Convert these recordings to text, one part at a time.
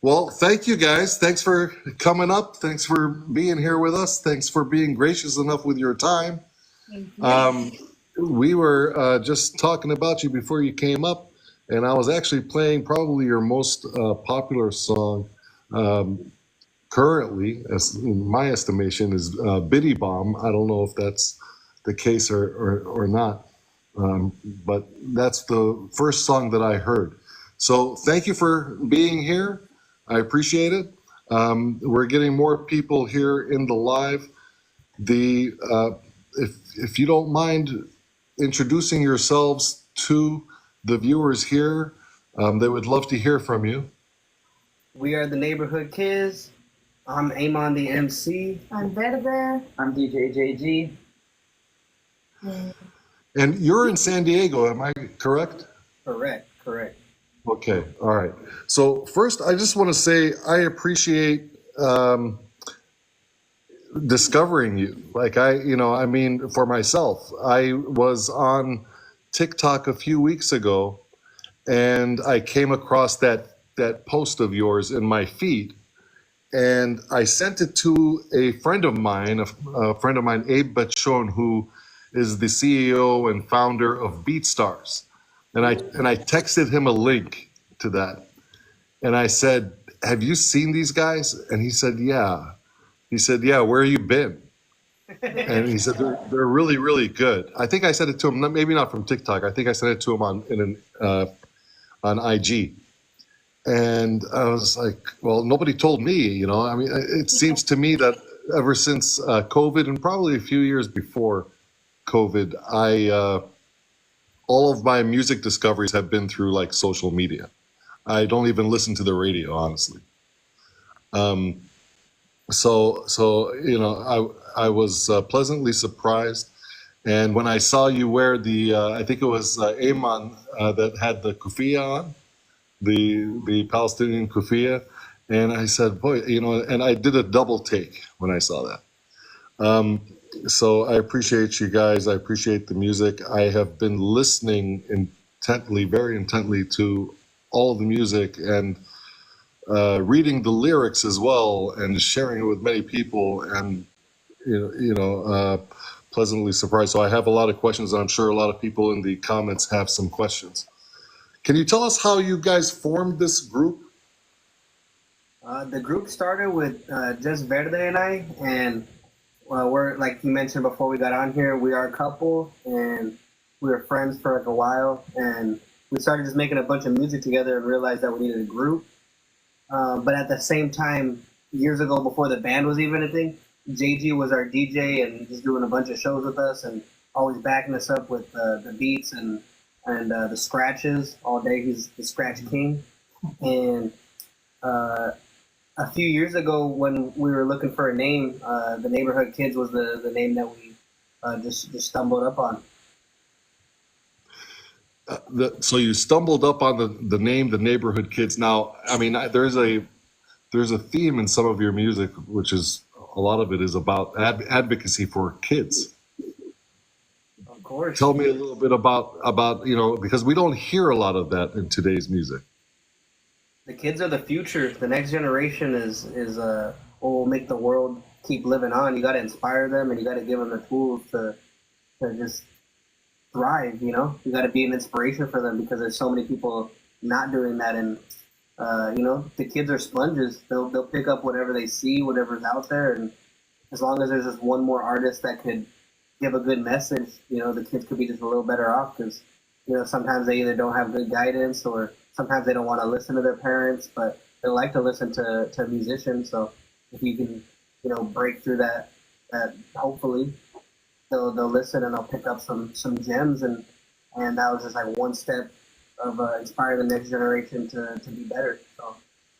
Well, thank you guys. Thanks for coming up. Thanks for being here with us. Thanks for being gracious enough with your time. Um, we were just talking about you before you came up, and I was actually playing probably your most popular song currently, as in my estimation, is Biddy Bomb. I don't know if that's the case or not, but that's the first song that I heard. So thank you for being here. I appreciate it. We're getting more people here in the live. The if you don't mind introducing yourselves to the viewers here, they would love to hear from you. We are the Neighborhood Kids. I'm Amon the MC. I'm Verde. I'm DJ JG. And you're in San Diego, am I correct? Correct. Okay, all right. So first, I just want to say I appreciate discovering you. Like I mean, for myself, I was on TikTok a few weeks ago, and I came across that post of yours in my feed, and I sent it to a friend of mine, Abe Bachon, who is the CEO and founder of BeatStars, and I texted him a link to that, and I said, "Have you seen these guys?" And he said, "Yeah." He said, "Yeah, where you been?" And he said, "They're really, really good." I think I sent it to him, maybe not from TikTok. I think I sent it to him on IG. And I was like, well, nobody told me, I mean, it seems to me that ever since COVID, and probably a few years before COVID, all of my music discoveries have been through like social media. I don't even listen to the radio, honestly. Um, I was pleasantly surprised. And when I saw you wear I think it was Ayman that had the kufiya on, the Palestinian kufiya, and I said, boy, and I did a double take when I saw that. Um, so I appreciate you guys. I appreciate the music. I have been listening intently, very intently, to all the music, and reading the lyrics as well, and sharing it with many people, and pleasantly surprised. So I have a lot of questions, and I'm sure a lot of people in the comments have some questions. Can you tell us how you guys formed this group? The group started with just Verde and I, and we're, like you mentioned before we got on here, we are a couple, and we were friends for like a while, and we started just making a bunch of music together and realized that we needed a group. But at the same time, years ago, before the band was even a thing, JG was our DJ and just doing a bunch of shows with us and always backing us up with the beats and the scratches all day. He's the scratch king. And a few years ago, when we were looking for a name, the Neighborhood Kids was the name that we just stumbled up on. So you stumbled up on the name, the Neighborhood Kids. Now, I mean, there's a theme in some of your music, which is a lot of it is about advocacy for kids. Of course. Tell me a little bit about because we don't hear a lot of that in today's music. The kids are the future. The next generation is what will make the world keep living on. You got to inspire them, and you got to give them the tools to just thrive. You got to be an inspiration for them, because there's so many people not doing that. And the kids are sponges. They'll pick up whatever they see, whatever's out there, and as long as there's just one more artist that could give a good message, the kids could be just a little better off, because sometimes they either don't have good guidance, or sometimes they don't want to listen to their parents, but they like to listen to musicians. So if you can, break through that hopefully they'll listen and they'll pick up some gems, and that was just like one step of inspiring the next generation to be better. So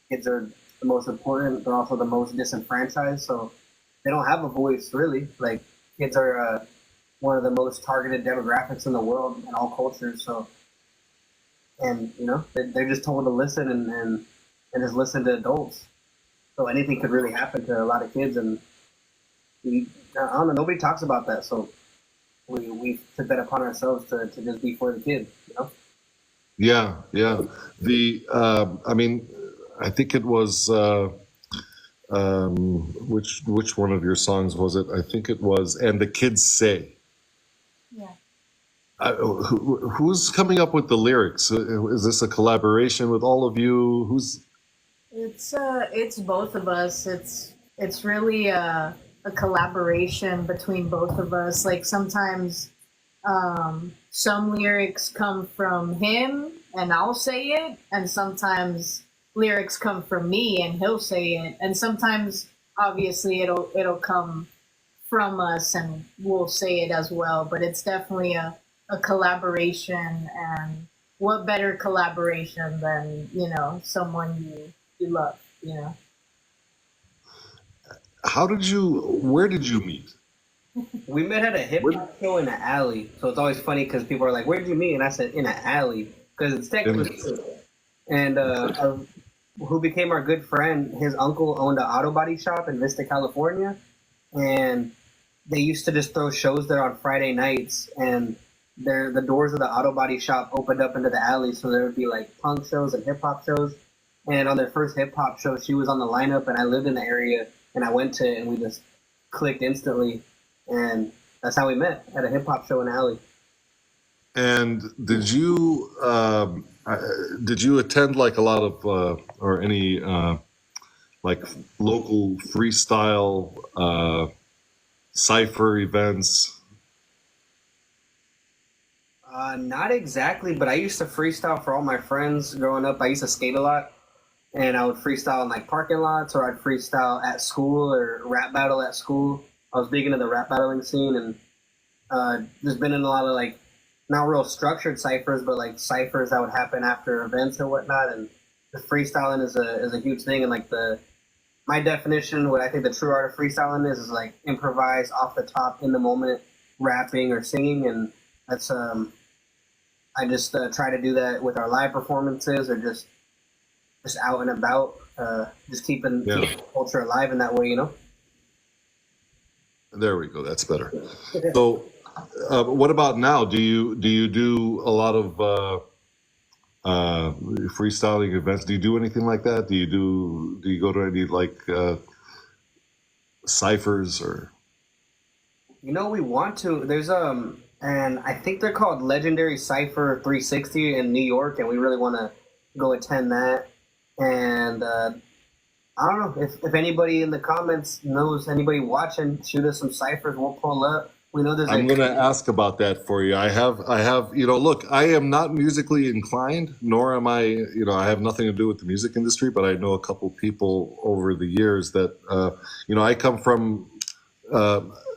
kids are the most important. They're also the most disenfranchised, so they don't have a voice really. Like kids are one of the most targeted demographics in the world in all cultures. So, and they're just told to listen and just listen to adults. So anything could really happen to a lot of kids, and I don't know, nobody talks about that. So we took that upon ourselves to just be for the kids. Yeah. I mean, I think it was which one of your songs was it? I think it was "And the Kids Say." Yeah. Who's coming up with the lyrics? Is this a collaboration with all of you? Who's It's both of us. It's really a collaboration between both of us. Like sometimes some lyrics come from him and I'll say it, and sometimes lyrics come from me and he'll say it, and sometimes obviously it'll come from us and we'll say it as well. But it's definitely a collaboration, and what better collaboration than someone you love, where did you meet? We met at a hip hop show in an alley, so it's always funny because people are like, "Where did you meet?" And I said, "In an alley," because it's technically true. And who became our good friend? His uncle owned an auto body shop in Vista, California, and they used to just throw shows there on Friday nights. And the doors of the auto body shop opened up into the alley, so there would be like punk shows and hip hop shows. And on their first hip hop show, she was on the lineup, and I lived in the area, and I went to it, and we just clicked instantly. And that's how we met, at a hip hop show in Alley. And did you attend like a lot of or any like local freestyle cipher events? Not exactly, but I used to freestyle for all my friends growing up. I used to skate a lot, and I would freestyle in like parking lots, or I'd freestyle at school or rap battle at school. I was big into the rap battling scene, and there's been in a lot of like not real structured ciphers, but like ciphers that would happen after events and whatnot. And the freestyling is a huge thing. And like my definition, what I think the true art of freestyling is like improvise off the top in the moment, rapping or singing. And that's I just try to do that with our live performances, or just out and about, just keeping the culture alive in that way. There we go. That's better. So, what about now? Do you do a lot of freestyling events? Do you do anything like that? Do you go to any like ciphers or? We want to. There's and I think they're called Legendary Cipher 360 in New York, and we really want to go attend that. And I don't know if anybody in the comments knows anybody watching. Shoot us some ciphers. We'll pull up. We know there's. I'm going to ask about that for you. I have. Look, I am not musically inclined, nor am I. I have nothing to do with the music industry, but I know a couple people over the years that. I come from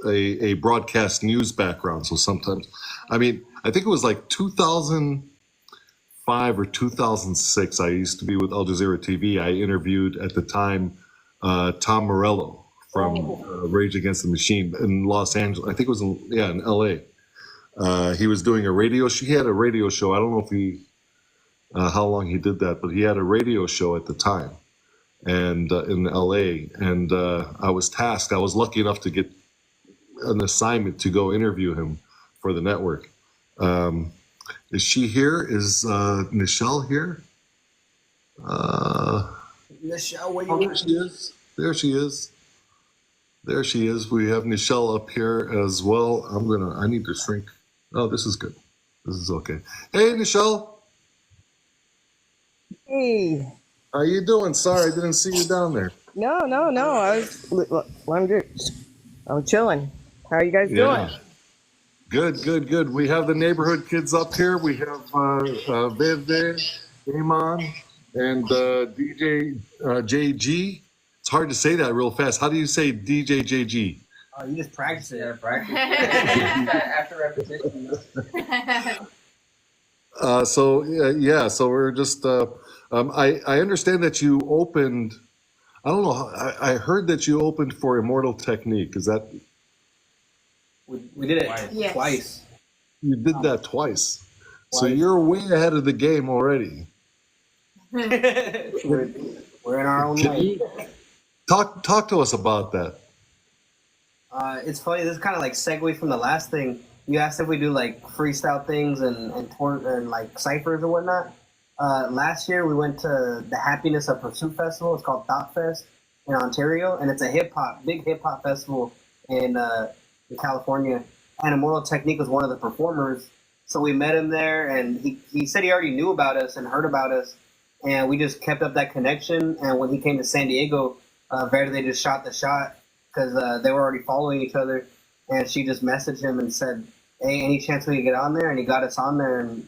a broadcast news background, so sometimes, I think it was like 2005 or 2006. I used to be with Al Jazeera TV. I interviewed at the time Tom Morello from Rage Against the Machine in Los Angeles. I think it was in LA. He was doing a radio show. He had a radio show. I don't know if how long he did that, but he had a radio show at the time, and in LA. And I was tasked. I was lucky enough to get an assignment to go interview him for the network. Is she here? Is Nichelle here? Nichelle, where there she is. There she is. There she is. We have Nichelle up here as well. I need to shrink. Oh, this is good. This is okay. Hey, Nichelle. Hey. How you doing? Sorry, I didn't see you down there. No. I'm chilling. How are you guys doing? Good. We have the neighborhood kids up here. We have Viv, Amon, and DJ JG. It's hard to say that real fast. How do you say DJ JG? Oh, you just practice it. Yeah, practice it. After repetition. So we're just. I understand that you opened. I don't know. I heard that you opened for Immortal Technique. Is that? We did it twice. You did that twice. So you're way ahead of the game already. We're in our own way. Talk to us about that. It's funny. This is kind of like segue from the last thing. You asked if we do like freestyle things and like ciphers or whatnot. Last year we went to the Happiness of Pursuit Festival. It's called Thought Fest in Ontario, and it's a big hip hop festival in California. And Immortal Technique was one of the performers. So we met him there, and he said he already knew about us and heard about us, and we just kept up that connection. And when he came to San Diego, Verde just shot the shot because they were already following each other, and she just messaged him and said, "Hey, any chance we could get on there?" And he got us on there, and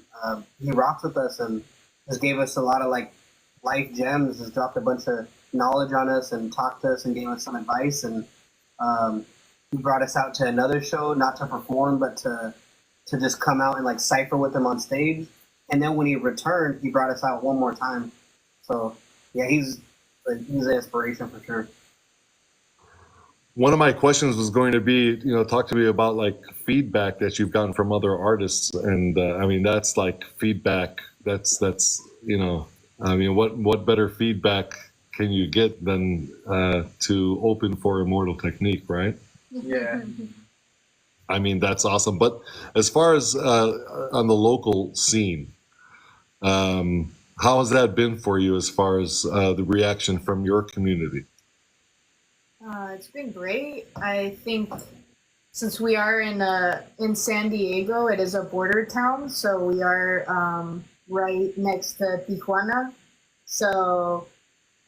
he rocks with us and just gave us a lot of like life gems. Just dropped a bunch of knowledge on us and talked to us and gave us some advice. And he brought us out to another show, not to perform, but to just come out and like cipher with him on stage. And then when he returned, he brought us out one more time. So yeah, he's an inspiration for sure. One of my questions was going to be, talk to me about like feedback that you've gotten from other artists, and I mean that's like feedback. That's I mean, what better feedback can you get than to open for Immortal Technique, right? Yeah. I mean, that's awesome. But as far as on the local scene, how has that been for you as far as the reaction from your community? It's been great. I think since we are in San Diego, it is a border town, so we are right next to Tijuana. So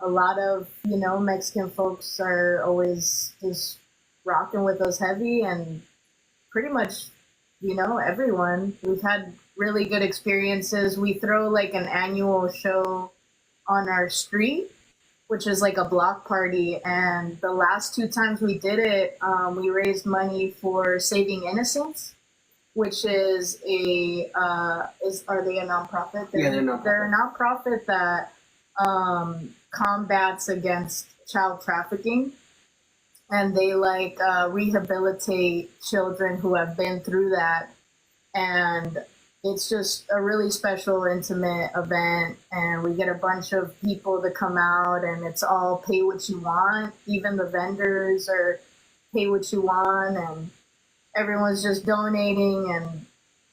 a lot of Mexican folks are always just rocking with us heavy, and pretty much everyone. We've had really good experiences. We throw like an annual show on our street, which is like a block party. And the last 2 times we did it, we raised money for Saving Innocents, which is are they a nonprofit? Yeah, they're a nonprofit. They're a nonprofit that combats against child trafficking. And they like rehabilitate children who have been through that. And it's just a really special, intimate event, and we get a bunch of people to come out, and it's all pay what you want. Even the vendors are pay what you want, and everyone's just donating.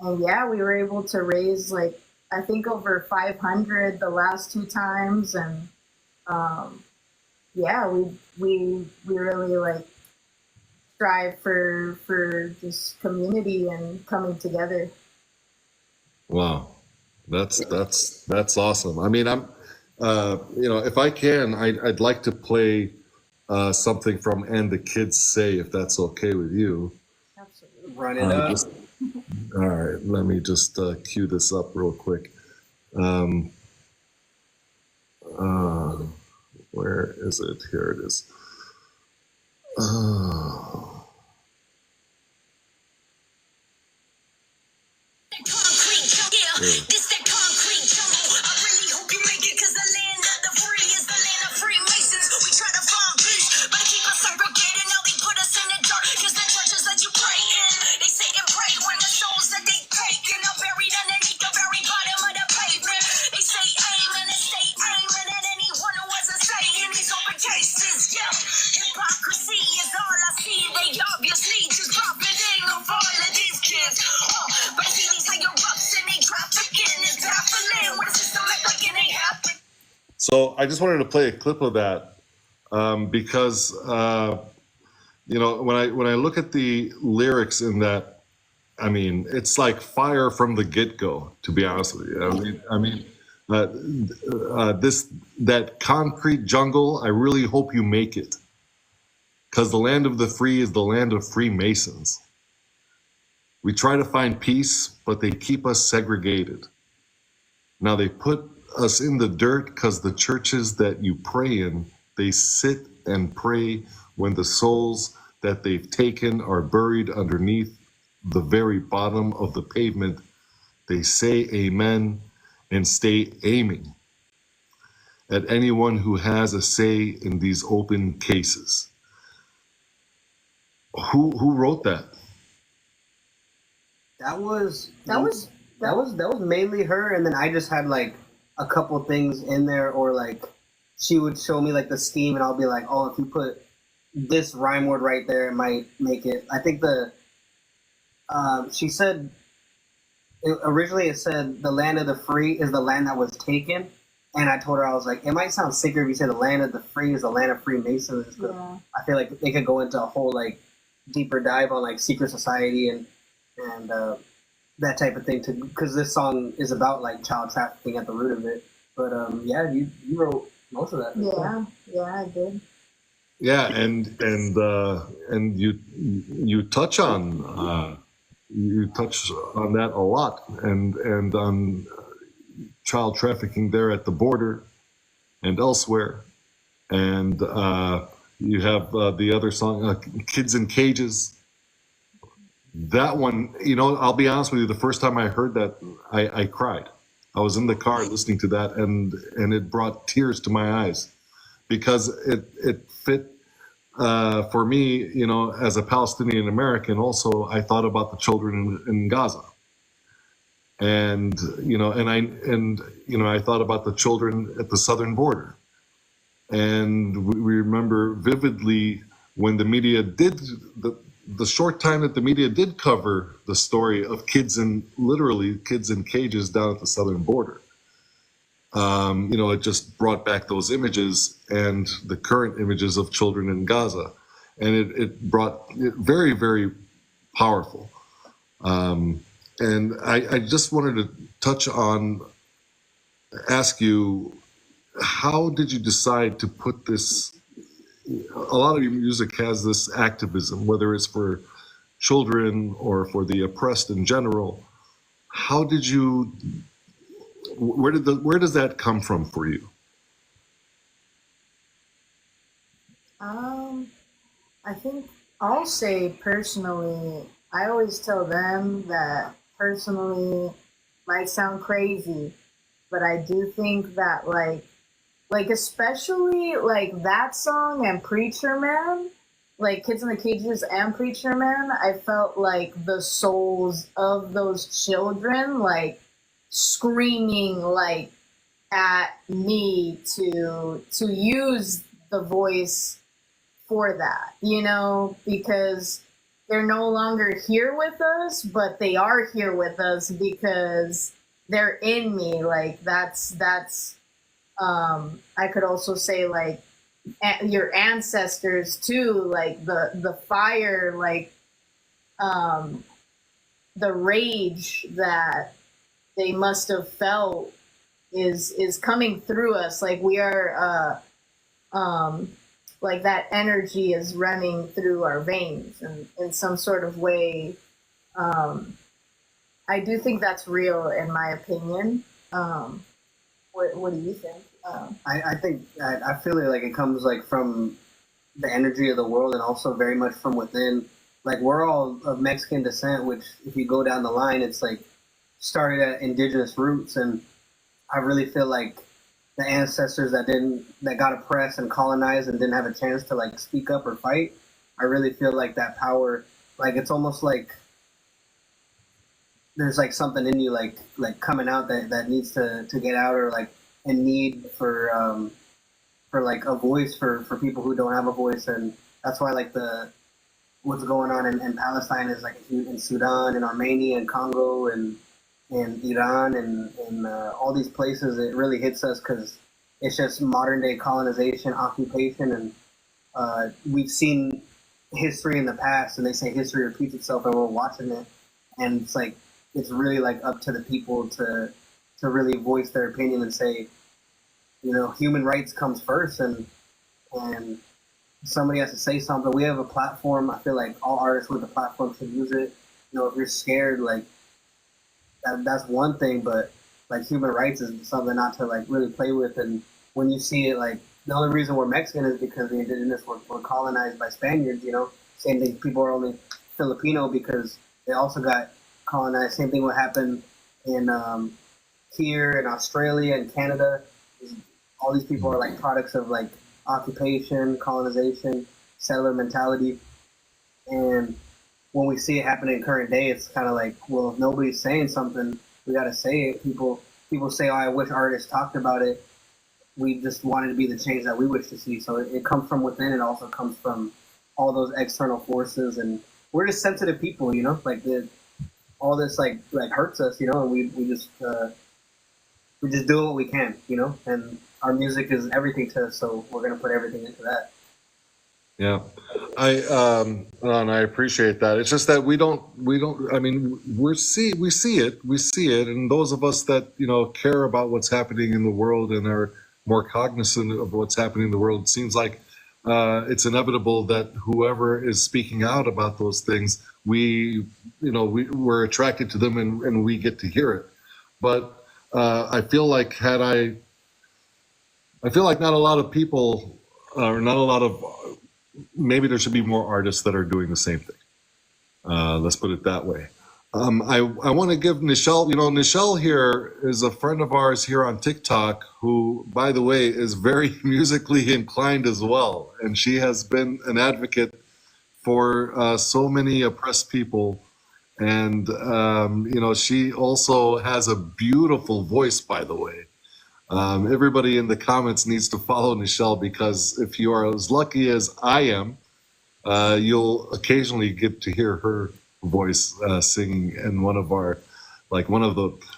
And yeah, we were able to raise like I think over 500 the last 2 times, and yeah, we really like strive for just community and coming together. Wow, that's awesome. I mean, I'm, if I can, I'd like to play something from "And the Kids Say," if that's okay with you. Absolutely. Run it up. All right, let me just cue this up real quick. Where is it? Here it is. This that concrete jungle. I really hope you make it, cause the land of the free is the land of Freemasons. We try to find peace, but keep us segregated. Now they put us in the dark, cause the churches that you pray in, they sit and pray when the souls that they taken are buried underneath the very bottom of the pavement. They say amen and stay aiming at anyone who wasn't saying these open cases. Yeah, hypocrisy is all I see. They obviously just profiting off all of these kids. But I see these higher ups and they trafficking is baffling. What is this like and they happen? So I just wanted to play a clip of that because when I look at the lyrics in that, I mean, it's like fire from the get-go. To be honest with you, that concrete jungle. I really hope you make it, because the land of the free is the land of Freemasons. We try to find peace, but they keep us segregated. Now they put us in the dirt because the churches that you pray in, they sit and pray when the souls that they've taken are buried underneath the very bottom of the pavement. They say amen and stay aiming at anyone who has a say in these open cases. Who wrote that? That was mainly her, and then I just had like a couple things in there, or like she would show me like the scheme, and I'll be like, oh, if you put this rhyme word right there, it might make it. I think she said originally it said the land of the free is the land that was taken, and I told her, I was like, it might sound sicker if you say the land of the free is the land of Freemasons. Yeah. I feel like they could go into a whole like deeper dive on like secret society and that type of thing, because this song is about like child trafficking at the root of it. But yeah, you wrote most of that. Yeah, I did. Yeah, and you touch on that a lot, and on child trafficking there at the border and elsewhere, and you have the other song, "Kids in Cages." That one, I'll be honest with you. The first time I heard that, I cried. I was in the car listening to that, and it brought tears to my eyes, because it fit for me, as a Palestinian American. Also, I thought about the children in Gaza, and I thought about the children at the southern border, and we remember vividly when the media did the short time that the media did cover the story of kids in cages down at the southern border. It just brought back those images and the current images of children in Gaza, and it brought it very, very powerful. And I just wanted to ask you, how did you decide to put this? A lot of your music has this activism, whether it's for children or for the oppressed in general. How did you? Where does that come from for you? I think I'll say personally, I always tell them that personally might sound crazy, but I do think that like especially like that song and Preacher Man, like Kids in the Cages and Preacher Man, I felt like the souls of those children like screaming like at me to use the voice for that, because they're no longer here with us, but they are here with us because they're in me. Like that's I could also say like your ancestors too, like the fire, like the rage that they must have felt is coming through us. Like we are like that energy is running through our veins and in some sort of way. I do think that's real, in my opinion. What do you think? I think I feel like it comes like from the energy of the world, and also very much from within. Like we're all of Mexican descent, which if you go down the line, it's like started at indigenous roots, and I really feel like the ancestors that got oppressed and colonized and didn't have a chance to like speak up or fight. I really feel like that power, like it's almost like there's like something in you like coming out that needs to get out, or like a need for like a voice for people who don't have a voice. And that's why like what's going on in Palestine is like in Sudan and Armenia and Congo and Iran and all these places. It really hits us because it's just modern day colonization, occupation, and we've seen history in the past, and they say history repeats itself, and we're watching it, and it's like it's really like up to the people to really voice their opinion and say, human rights comes first, and somebody has to say something. We have a platform. I feel like all artists with a platform should use it. If you're scared, like that's one thing, but like human rights is something not to like really play with. And when you see it, like the only reason we're Mexican is because the indigenous were colonized by Spaniards. Same thing. People are only Filipino because they also got colonized. Same thing would happen in here in Australia and Canada. All these people are like products of like occupation, colonization, settler mentality. And when we see it happening in current day, it's kind of like, well, if nobody's saying something, we got to say it. People say, oh, I wish artists talked about it. We just wanted to be the change that we wish to see. So it comes from within. It also comes from all those external forces. And we're just sensitive people, like all this like hurts us, you know, and we just do what we can, you know, and our music is everything to us, so we're gonna put everything into that. Yeah, and I appreciate that. It's just that we don't. I mean, we see it, and those of us that care about what's happening in the world and are more cognizant of what's happening in the world, it seems like it's inevitable that whoever is speaking out about those things, we're attracted to them and we get to hear it. But I feel like not a lot of people, or not a lot of. Maybe there should be more artists that are doing the same thing. Let's put it that way. I want to give Nichelle, Nichelle here is a friend of ours here on TikTok who, by the way, is very musically inclined as well. And she has been an advocate for so many oppressed people. And, she also has a beautiful voice, by the way. Everybody in the comments needs to follow Nichelle, because if you are as lucky as I am, you'll occasionally get to hear her voice singing in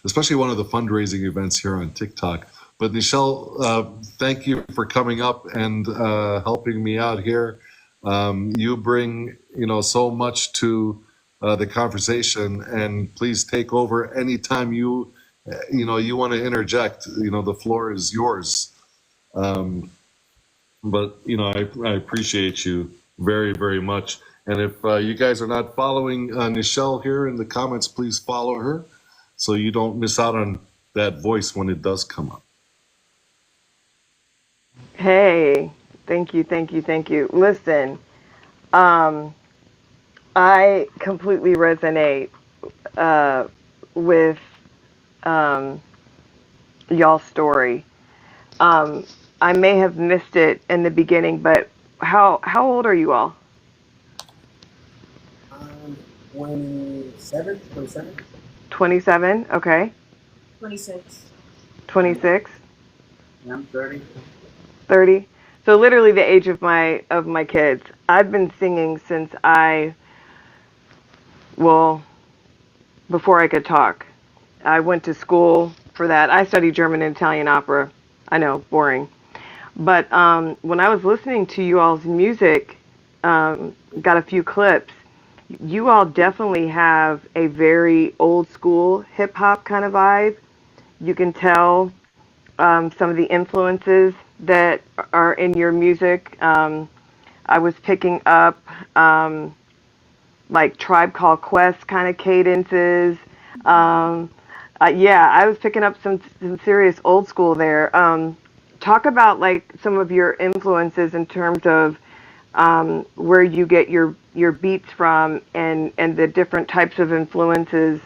especially one of the fundraising events here on TikTok. But Nichelle, thank you for coming up and helping me out here. You bring, so much to the conversation, and please take over anytime you want to interject. The floor is yours. But I appreciate you very, very much. And if you guys are not following Nichelle here in the comments, please follow her so you don't miss out on that voice when it does come up. Hey, thank you. Listen, I completely resonate with y'all's story. I may have missed it in the beginning, but how old are you all? 27. 27. Okay. 26. 26. Yeah, I'm 30. 30. So literally the age of my kids. I've been singing since before I could talk. I went to school for that. I studied German and Italian opera. I know, boring. But when I was listening to you all's music, got a few clips, you all definitely have a very old school hip hop kind of vibe. You can tell some of the influences that are in your music. I was picking up like Tribe Called Quest kind of cadences. Yeah, I was picking up some serious old school there. Talk about like some of your influences in terms of where you get your beats from, and the different types of influences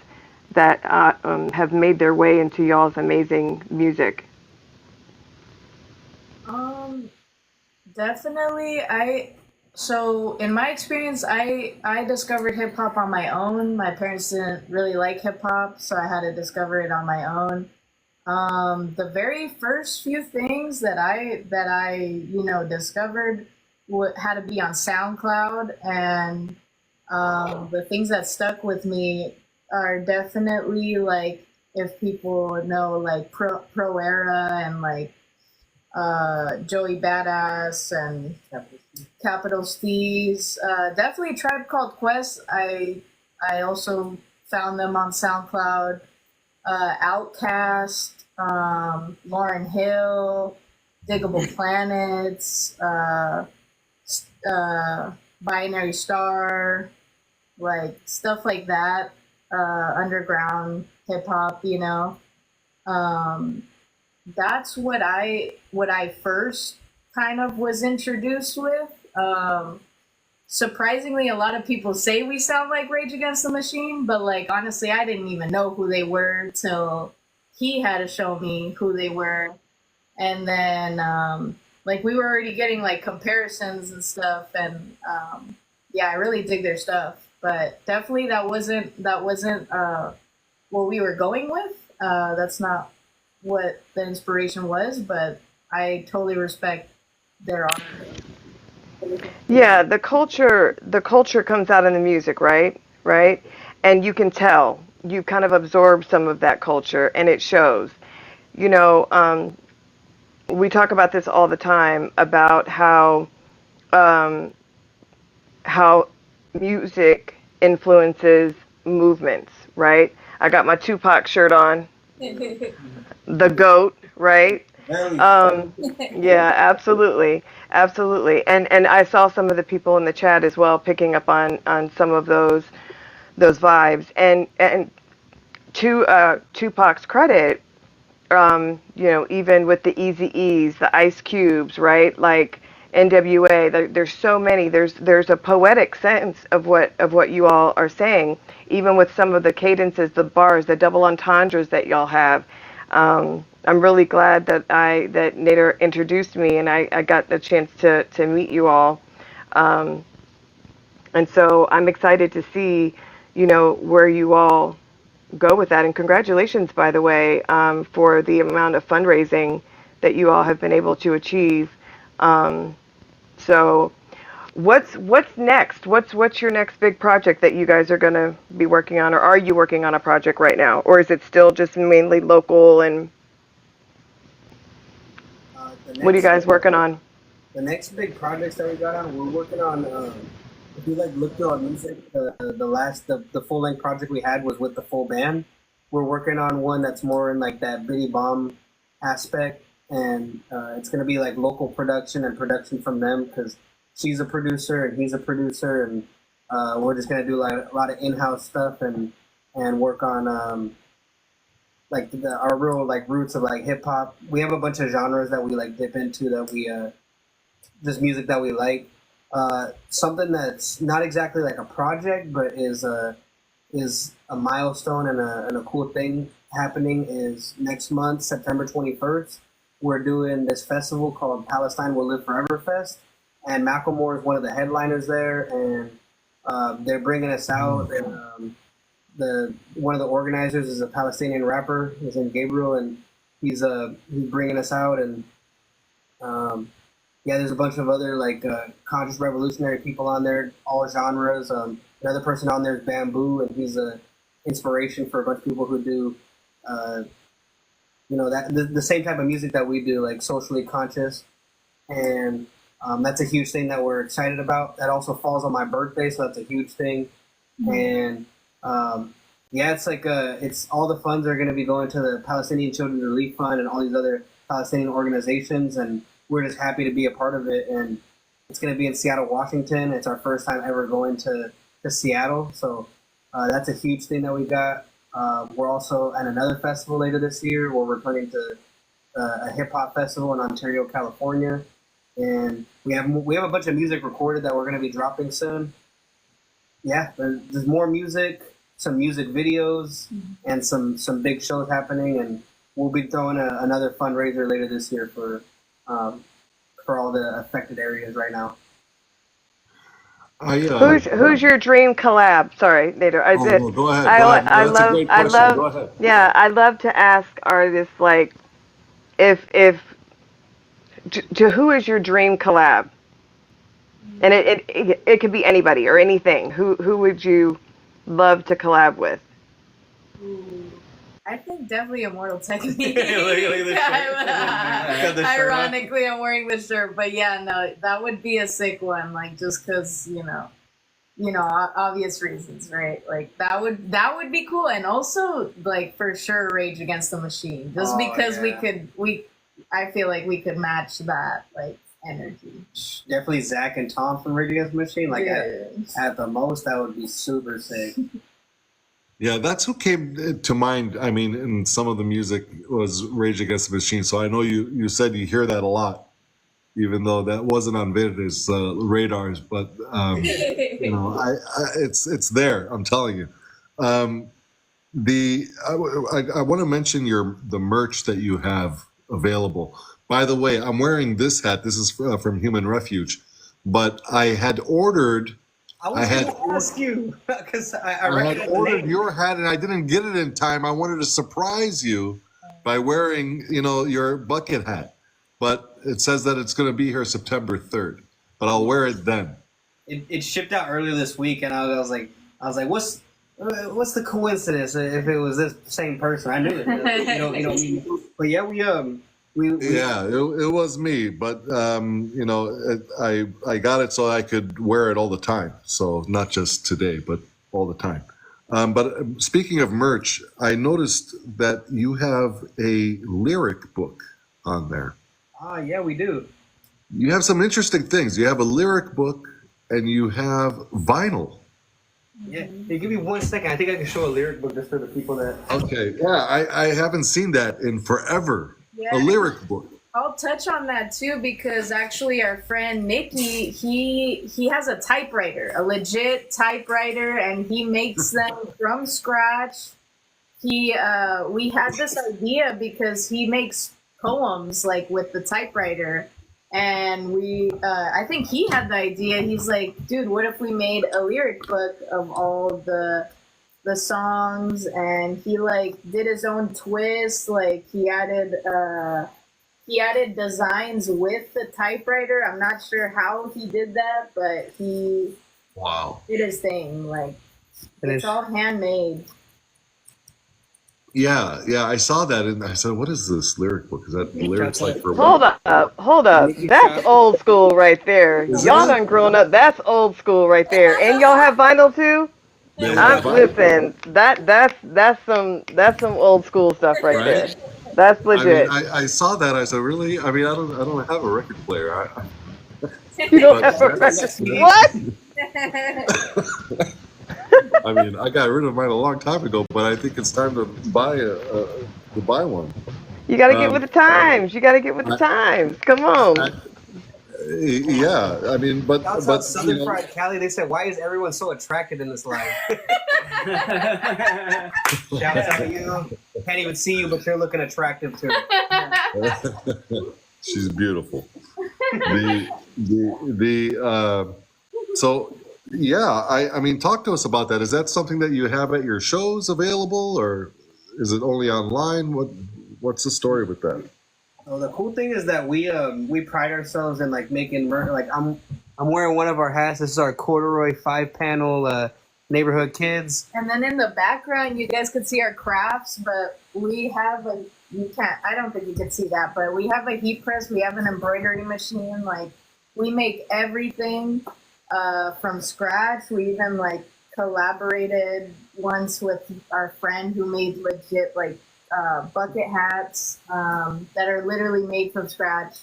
that have made their way into y'all's amazing music. Definitely. So in my experience, I discovered hip hop on my own. My parents didn't really like hip hop, so I had to discover it on my own. The very first few things that I discovered had to be on SoundCloud, and the things that stuck with me are definitely like, if people know, like Pro Era and like Joey Badass and Capital Steez. Definitely Tribe Called Quest. I also found them on SoundCloud. Outkast, Lauryn Hill, Diggable Planets, Binary Star, like stuff like that. Underground hip hop, that's what I first kind of was introduced with. Surprisingly, a lot of people say we sound like Rage Against the Machine, but like honestly, I didn't even know who they were till he had to show me who they were. And then like we were already getting like comparisons and stuff, and yeah, I really dig their stuff. But definitely that wasn't what we were going with. That's not what the inspiration was, but I totally respect their art. Yeah, the culture comes out in the music, right? And you can tell. you kind of absorbed some of that culture, and it shows. You know, we talk about this all the time about um, how music influences movements, right? I got my Tupac shirt on, the GOAT, right? Yeah, absolutely, absolutely. And I saw some of the people in the chat as well picking up on some of those vibes. And to Tupac's credit, you know, even with the Easy E's, the Ice Cubes, right? Like NWA, there's so many. There's a poetic sense of what you all are saying, even with some of the cadences, the bars, the double entendres that y'all have. I'm really glad that Nader introduced me and I got the chance to meet you all. Um, and so I'm excited to see, you know, where you all go with that. And congratulations, by the way, for the amount of fundraising that you all have been able to achieve. Um, so, what's next? What's your next big project that you guys are going to be working on, or are you working on a project right now, or is it still just mainly local? And The what are you next guys working on? the next big projects that we got on, we're working on. If you like look through our music, the full length project we had was with the full band. We're working on one that's more in like that Biddy Bomb aspect, and it's gonna be like local production and production from them because she's a producer and he's a producer, and we're just gonna do like a lot of in-house stuff and work on like our real like roots of like hip hop. We have a bunch of genres that we like dip into that we just music that we like. Something that's not exactly like a project, but is a milestone and a cool thing happening is next month, September 21st. We're doing this festival called Palestine Will Live Forever Fest, and Macklemore is one of the headliners there, and they're bringing us out. And, the one of the organizers is a Palestinian rapper. His name Gabriel, and he's bringing us out, and yeah, there's a bunch of other like conscious revolutionary people on there, all genres. Another person on there is Bamboo, and he's a inspiration for a bunch of people who do, you know, that the same type of music that we do, like socially conscious, and that's a huge thing that we're excited about. That also falls on my birthday, so that's a huge thing, and yeah, it's like it's all the funds are going to be going to the Palestinian Children's Relief Fund and all these other Palestinian organizations, and we're just happy to be a part of it. And it's going to be in Seattle, Washington. It's our first time ever going to Seattle, so that's a huge thing that we got. We're also at another festival later this year where we're putting to a hip hop festival in Ontario, California, and we have a bunch of music recorded that we're going to be dropping soon. Yeah, there's more music, some music videos, and some big shows happening, and we'll be throwing another fundraiser later this year for all the affected areas right now. Who's your dream collab? Sorry, Nader. No, go ahead. That's a great question. Go ahead. Yeah, I love to ask artists like if to who is your dream collab, and it could be anybody or anything. Who would you love to collab with? Ooh, I think definitely Immortal Technique. Look at the shirt. Ironically, I'm wearing the shirt, but yeah, no, that would be a sick one. Like just because you know, obvious reasons, right? Like that would be cool, and also like for sure, Rage Against the Machine, just because I feel like we could match that like energy. Definitely Zach and Tom from Rage Against the Machine. Like at the most, that would be super sick. Yeah, that's who came to mind. I mean, in some of the music was Rage Against the Machine. So I know you said you hear that a lot, even though that wasn't on Vita's radars. But you know, it's there. I'm telling you. I want to mention the merch that you have available. By the way, I'm wearing this hat. This is from Human Refuge, but I had ordered. I had to ask you because I had ordered your hat and I didn't get it in time. I wanted to surprise you by wearing, your bucket hat, but it says that it's going to be here September 3rd. But I'll wear it then. It shipped out earlier this week, and I was like, What's the coincidence if it was this same person? I knew it. But yeah, we Yeah, it was me, but I got it so I could wear it all the time. So not just today, but all the time. But speaking of merch, I noticed that you have a lyric book on there. yeah, we do. You have some interesting things. You have a lyric book and you have vinyl. Yeah. Hey, give me 1 second. I think I can show a lyric book just for the people that. Okay, yeah, I haven't seen that in forever. Yeah. A lyric book. I'll touch on that too because actually our friend Nikki, he has a typewriter, a legit typewriter, and he makes them from scratch. We had this idea because he makes poems like with the typewriter, and I think he had the idea. He's like, dude, what if we made a lyric book of all the songs? And he like did his own twist. Like he added designs with the typewriter. I'm not sure how he did that, but he Wow. did his thing. Like And it's all handmade. Yeah, I saw that and I said, what is this lyric book? Is that lyrics like for Hold up. That's old school right there. Y'all done grown up. That's old school right there. And y'all have vinyl too? Listen, that's some old school stuff right there. That's legit. I mean, I saw that. I said, really? I mean, I don't have a record player. You don't but have a that's- record. What? I mean, I got rid of mine a long time ago, but I think it's time to buy one. You got to get with the times. You got to get with the times. Come on. Yeah, I mean, but Shouts out Southern Fried Cali. They said, "Why is everyone so attracted in this life?" Shouts out to you. Can't even see you, but you're looking attractive too. she's beautiful. So yeah, I mean, talk to us about that. Is that something that you have at your shows available, or is it only online? What's the story with that? So the cool thing is that we pride ourselves in like making merch. Like I'm wearing one of our hats. This is our corduroy 5-panel neighborhood kids. And then in the background, you guys could see our crafts, but we have I don't think you could see that, but we have a heat press. We have an embroidery machine. Like we make everything from scratch. We even like collaborated once with our friend who made legit like bucket hats that are literally made from scratch.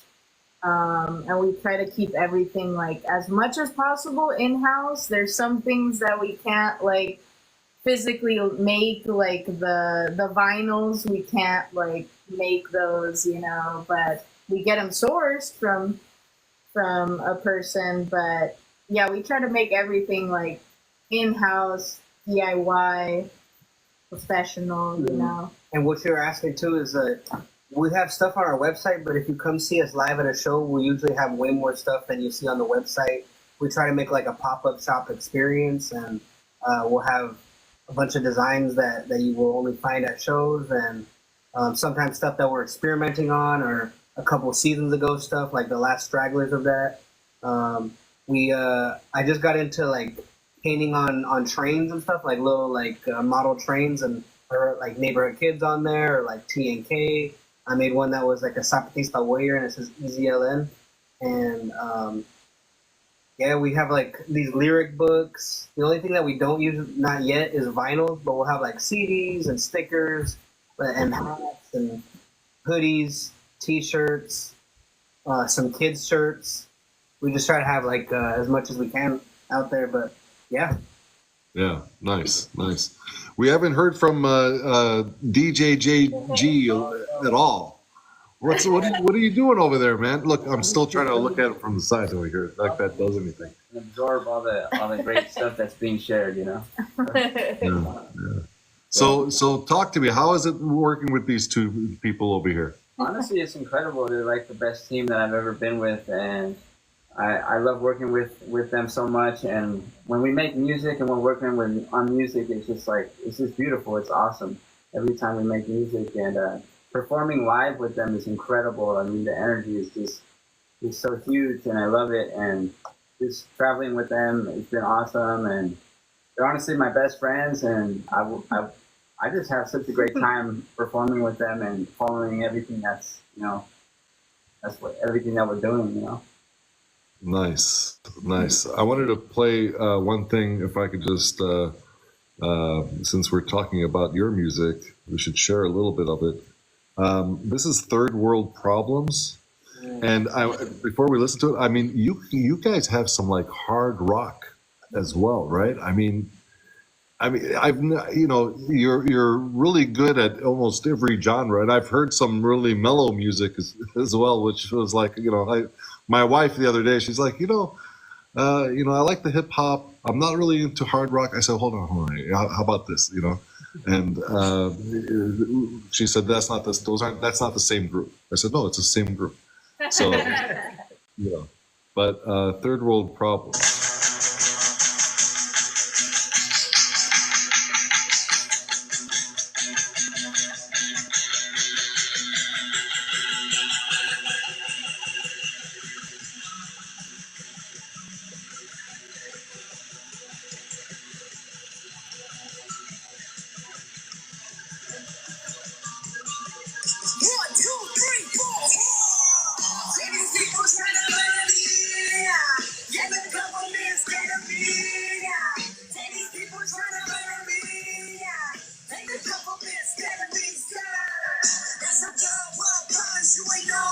And we try to keep everything like as much as possible in-house. There's some things that we can't like physically make, like the vinyls. We can't like make those, but we get them sourced from a person. But yeah, we try to make everything like in-house, DIY, professional, And what you're asking too is we have stuff on our website, but if you come see us live at a show, we usually have way more stuff than you see on the website. We try to make like a pop-up shop experience, and we'll have a bunch of designs that you will only find at shows, and sometimes stuff that we're experimenting on, or a couple seasons ago stuff, like the last stragglers of that. I just got into like painting on trains and stuff, like little like model trains, and or like neighborhood kids on there, or like TNK. I made one that was like a Zapatista warrior, and it says EZLN. And yeah, we have like these lyric books. The only thing that we don't use not yet is vinyl, but we'll have like CDs and stickers and hats and hoodies, T-shirts, some kids shirts. We just try to have like as much as we can out there, but yeah. Yeah, nice. We haven't heard from DJ JG at all. What are you doing over there, man? Look, I'm still trying to look at it from the side over here. Like that does anything. And absorb all the great stuff that's being shared, Yeah. So talk to me. How is it working with these two people over here? Honestly, it's incredible. They're like the best team that I've ever been with, and I love working with them so much. And when we make music and we're working on music, it's just beautiful. It's awesome every time we make music, and performing live with them is incredible. I mean, the energy is so huge, and I love it. And just traveling with them, it's been awesome. And they're honestly my best friends, and I just have such a great time performing with them and following everything that's what everything that we're doing, you know. Nice, nice. I wanted to play one thing, if I could just, since we're talking about your music, we should share a little bit of it. This is Third World Problems, and before we listen to it, I mean, you guys have some like hard rock as well, right? You're really good at almost every genre, and I've heard some really mellow music as well, which was like, my wife the other day, she's like, I like the hip hop. I'm not really into hard rock. I said, hold on, how about this, And she said, that's not the same group. I said, no, it's the same group. So, but Third World Problems. One, two, three, four. Say these people trying to murder me. Yeah, the government's scared of me. Say these people trying to murder me. Say the government's scared of me. That's some third world problems you ain't know.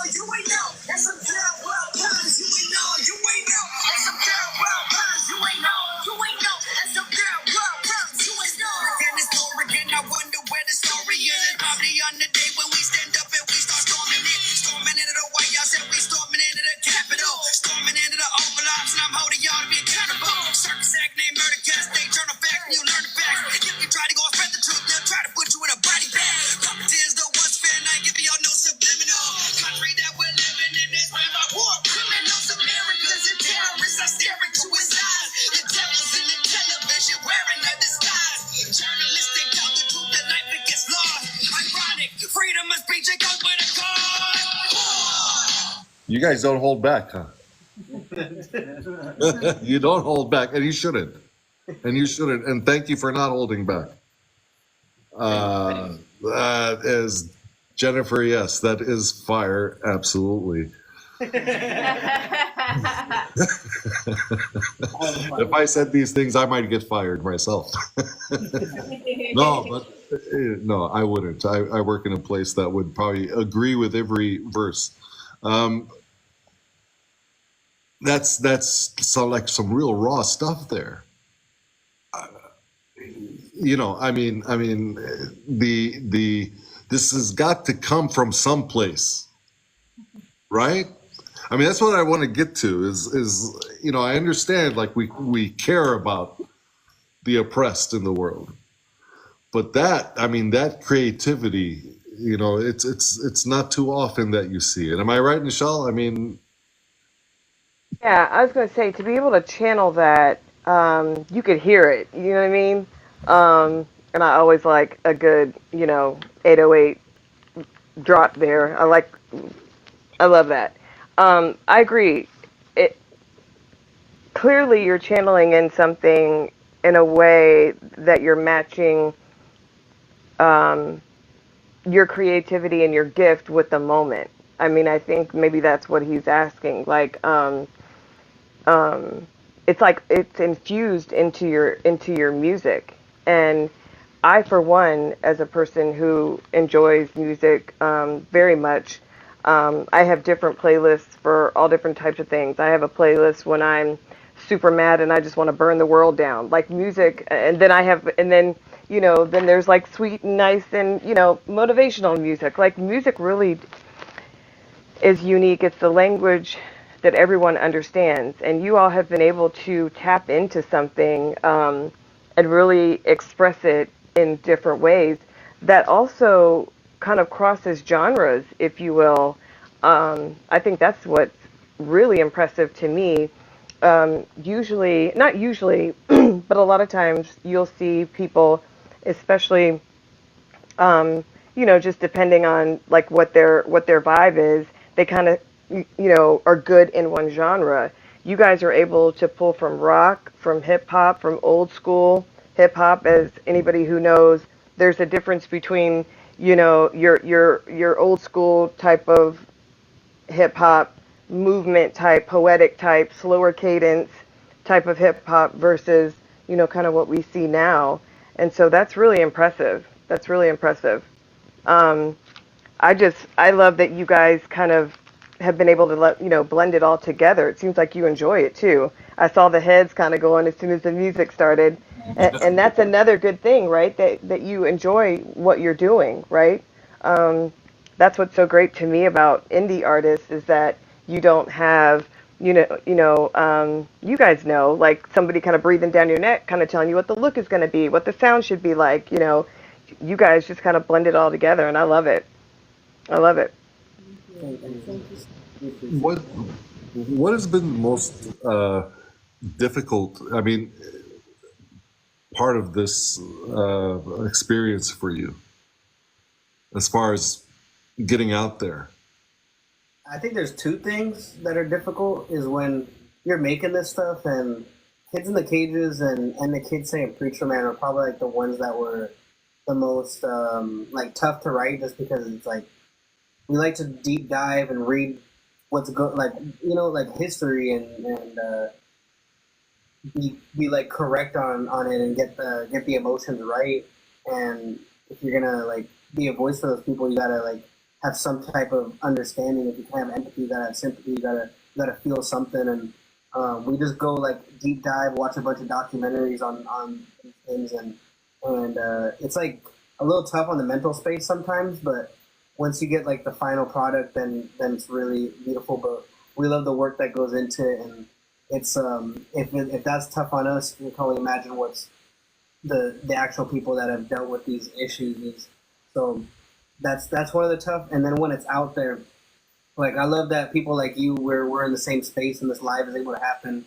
That's some third world problems you ain't know. That's some third world problems you ain't know. That's some third world problems you ain't know. Again, it's over again. I wonder where the story is. It's probably on the day when we stand up and we start storming it. Storming into the White House and we storming into the Capitol. Storming into the Oval Office and I'm holding y'all to be accountable. Circus act named Murder Cast. They turn the facts and you learn the facts. If you try to go spread the truth, they'll try to put you in a body bag. Puppeteers, the ones fair night, give y'all no subliminal. Country that we're living in is where my war criminals, Americans and terrorists are staring to his eyes. The devil's in the television wearing a disguise. Journalists, they tell the truth, their life it gets lost. Ironic, freedom of speech, it goes with a cause. You guys don't hold back, huh? You don't hold back, and you shouldn't. And thank you for not holding back. That is Jennifer. Yes, that is fire. Absolutely. If I said these things, I might get fired myself. No, I wouldn't. I work in a place that would probably agree with every verse. That's some real raw stuff there. This has got to come from someplace, right? I mean, that's what I want to get to is I understand, like, we care about the oppressed in the world, but that creativity, it's not too often that you see it. Am I right, Michelle? I mean, Yeah, I was going to say, to be able to channel that, you could hear it. You know what I mean? And I always like a good, 808 drop there. I love that. I agree. It clearly you're channeling in something in a way that you're matching your creativity and your gift with the moment. I mean, I think maybe that's what he's asking. Like, it's like it's infused into your music. And I, for one, as a person who enjoys music very much, I have different playlists for all different types of things. I have a playlist when I'm super mad and I just want to burn the world down, like music. And then then there's like sweet and nice and, motivational music. Like, music really is unique. It's the language that everyone understands. And you all have been able to tap into something and really express it in different ways that also kind of crosses genres, if you will. I think that's what's really impressive to me. Not usually, but a lot of times you'll see people, especially, just depending on like what their vibe is, they kind of, are good in one genre. You guys are able to pull from rock, from hip hop, from old school, hip hop, as anybody who knows, there's a difference between, you know, your old school type of hip hop, movement type, poetic type, slower cadence type of hip hop versus, you know, kind of what we see now. And so that's really impressive. That's really impressive. Um, I love that you guys kind of have been able to blend it all together. It seems like you enjoy it too. I saw the heads kind of going as soon as the music started, and that's another good thing, right? That you enjoy what you're doing, right? Um, that's what's so great to me about indie artists is that you don't have, you guys know, like somebody kind of breathing down your neck, kind of telling you what the look is going to be, what the sound should be like. You guys just kind of blend it all together, and I love it. I love it. Thank you. Thank you. We appreciate What it. what has been the most difficult? I mean, part of this experience for you, as far as getting out there. I think there's two things that are difficult is when you're making this stuff and Kids in the Cages and the Kids Saying Preacher Man are probably like the ones that were the most like tough to write just because it's like we like to deep dive and read what's like like history and be like correct on it and get the emotions right. And if you're gonna like be a voice for those people, you gotta like have some type of understanding. If you can have empathy, you gotta have sympathy. You gotta feel something. And we just go like deep dive, watch a bunch of documentaries on these things, and it's like a little tough on the mental space sometimes. But once you get like the final product, then it's really beautiful. But we love the work that goes into it, and it's if that's tough on us, you can only imagine what's the actual people that have dealt with these issues is. So that's one of the tough. And then when it's out there, like I love that people like you, we're in the same space and this live is able to happen.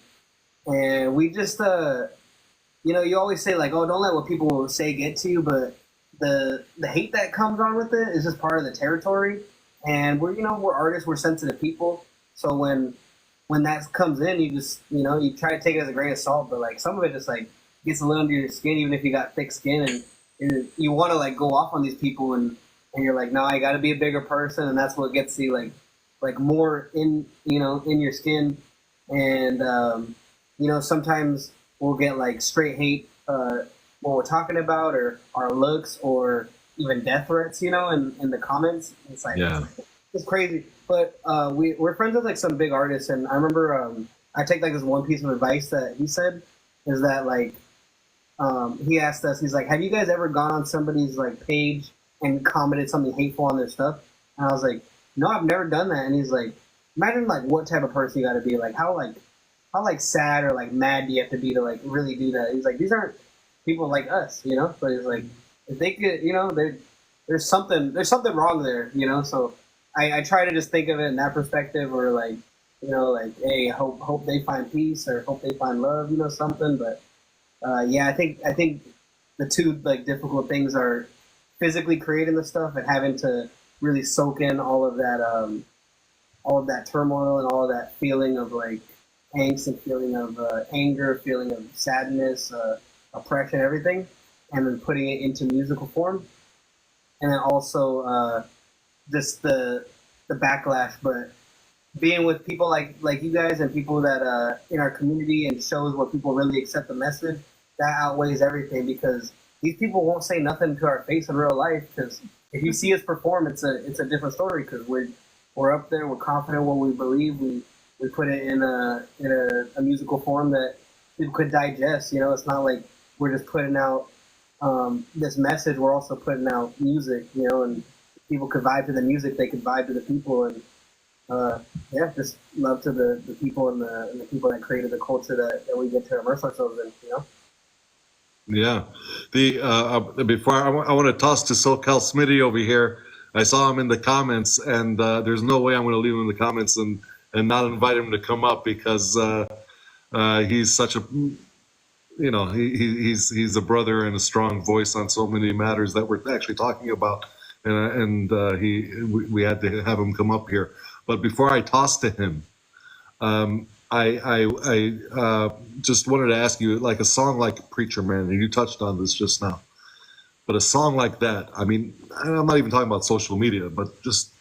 And we just you always say like, oh, don't let what people say get to you, but the hate that comes on with it is just part of the territory. And we're artists, we're sensitive people. So when that comes in, you just you try to take it as a grain of salt, but like some of it just like gets a little under your skin, even if you got thick skin, and you want to like go off on these people, and you're like, no, I got to be a bigger person, and that's what gets you like more in in your skin. And sometimes we'll get like straight hate what we're talking about, or our looks, or even death threats, in the comments. It's like it's crazy. But we're friends with like some big artists, and I remember I take like this one piece of advice that he said is that like he asked us, he's like, have you guys ever gone on somebody's like page and commented something hateful on their stuff? And I was like, no, I've never done that. And he's like, imagine like what type of person you got to be, like how sad or like mad do you have to be to like really do that? He's like, these aren't people like us, So he's like, if they could, there's something wrong there, So I try to just think of it in that perspective, or like, like, hey, hope they find peace, or hope they find love, something. But I think the two like difficult things are physically creating the stuff and having to really soak in all of that turmoil and all of that feeling of like angst and feeling of anger, feeling of sadness, oppression, everything, and then putting it into musical form, and then also just the backlash. But being with people like you guys and people that in our community and shows where people really accept the message, that outweighs everything, because these people won't say nothing to our face in real life. Because if you see us perform, it's a different story, because we're up there, we're confident in what we believe, we put it in a musical form that people could digest. It's not like we're just putting out this message, we're also putting out music, and people could vibe to the music, they could vibe to the people. And just love to the people and the people that created the culture that we get to immerse ourselves in, Yeah. Before I want to toss to SoCal Smitty over here. I saw him in the comments, and there's no way I'm going to leave him in the comments and not invite him to come up, because he's such a he's a brother and a strong voice on so many matters that we're actually talking about, and we had to have him come up here. But before I toss to him, I just wanted to ask you, like a song like Preacher Man, and you touched on this just now, but a song like that, I mean, and I'm not even talking about social media, but just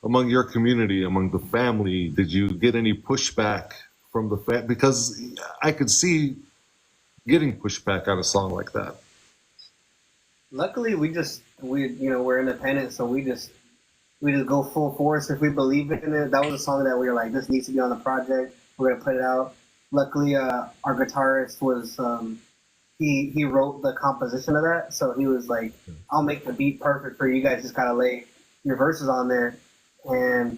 among your community, among the family, did you get any pushback from the because I could see getting pushback on a song like that. Luckily, we're independent, so we just go full force if we believe in it. That was a song that we were like, this needs to be on the project. We're gonna put it out. Luckily, our guitarist was he wrote the composition of that, so he was like, I'll make the beat perfect for you guys. Just gotta lay your verses on there, and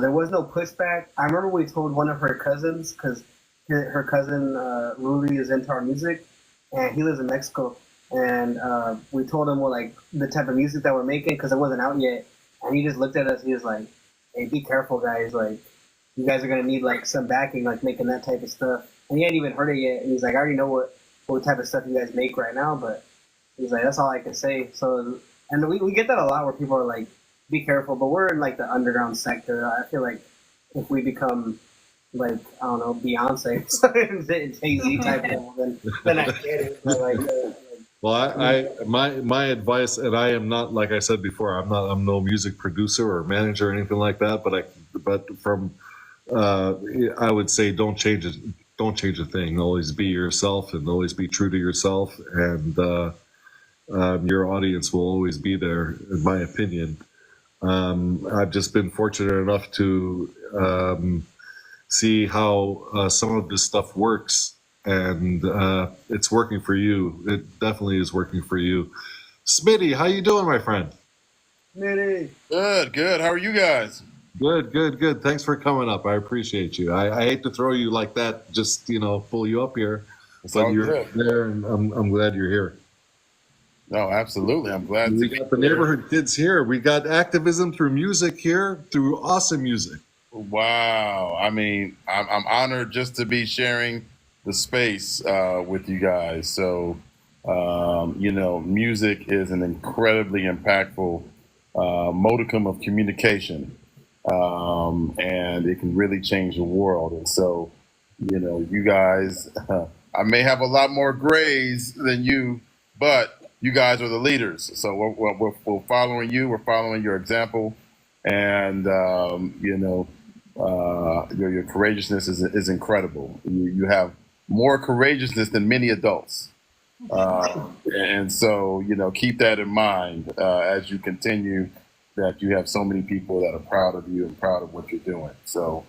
there was no pushback. I remember we told one of her cousins because her cousin Ruli is into our music, and he lives in Mexico. And we told him like the type of music that we're making because it wasn't out yet. And he just looked at us. He was like, "Hey, be careful, guys! Like, you guys are gonna need like some backing, like making that type of stuff." And he hadn't even heard it yet. And he's like, "I already know what type of stuff you guys make right now." But he's like, "That's all I can say." So, and we get that a lot where people are like, "Be careful," but we're in like the underground sector. I feel like if we become like, I don't know, Beyonce, Jay-Z type of, then I get it. But like. Well, my advice, and I am not, like I said before, I'm no music producer or manager or anything like that. But from I would say don't change it, don't change a thing. Always be yourself and always be true to yourself, and your audience will always be there, in my opinion. I've just been fortunate enough to see how some of this stuff works. And it's working for you. It definitely is working for you. Smitty, how you doing, my friend? Smitty. Good. How are you guys? Good. Thanks for coming up. I appreciate you. I hate to throw you like that, just pull you up here, but you're there, and I'm glad you're here. No, absolutely. I'm glad. We got the neighborhood kids here. We got activism through music here, through awesome music. Wow. I mean, I'm honored just to be sharing the space with you guys. So, music is an incredibly impactful modicum of communication, and it can really change the world. And so, you guys, I may have a lot more grays than you, but you guys are the leaders. So we're following you. We're following your example, and your courageousness is incredible. You have more courageousness than many adults. And so, keep that in mind as you continue, that you have so many people that are proud of you and proud of what you're doing. So,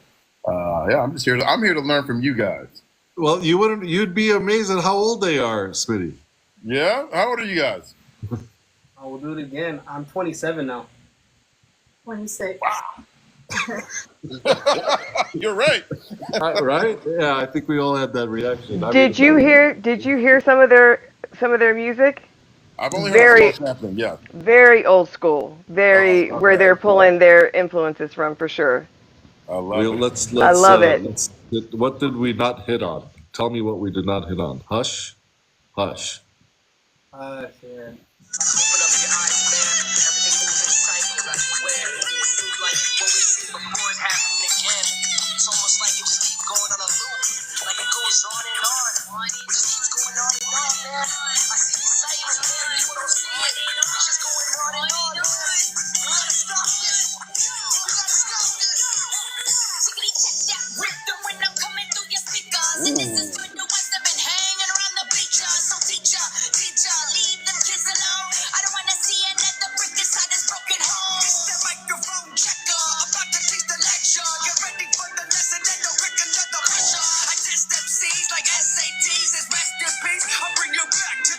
I'm just here. I'm here to learn from you guys. Well, you'd be amazed at how old they are, Smitty. Yeah? How old are you guys? I will do it again. I'm 27 now. 26. Wow. You're right. Right? Yeah, I think we all had that reaction. Did you hear some of their music? I've only heard something. Yeah. Very old school. Very where they're pulling their influences from, for sure. I love it. I love it. What did we not hit on? Tell me what we did not hit on. Hush. Hush. Yeah. Open up your eyes, man. Everything moves in cycles, I swear. Like what we see before is happening again. It's almost like it just keeps going on a loop. Like it goes on and on. It just keeps going on and on, man. I see these cycles, man. You don't see it. It's just going on and on, man. We gotta stop this. We gotta stop this. Tickety check that rhythm when I'm coming through your speakers. And this is for the ones that been hanging around the bleachers. So teacher, leave them kids alone. I don't wanna see another brick inside this broken home. It's the microphone checker, about to teach the lecture. Get ready for the lesson and don't break another pressure. I test MCs like SATs, it's masterpiece. I'll bring you back to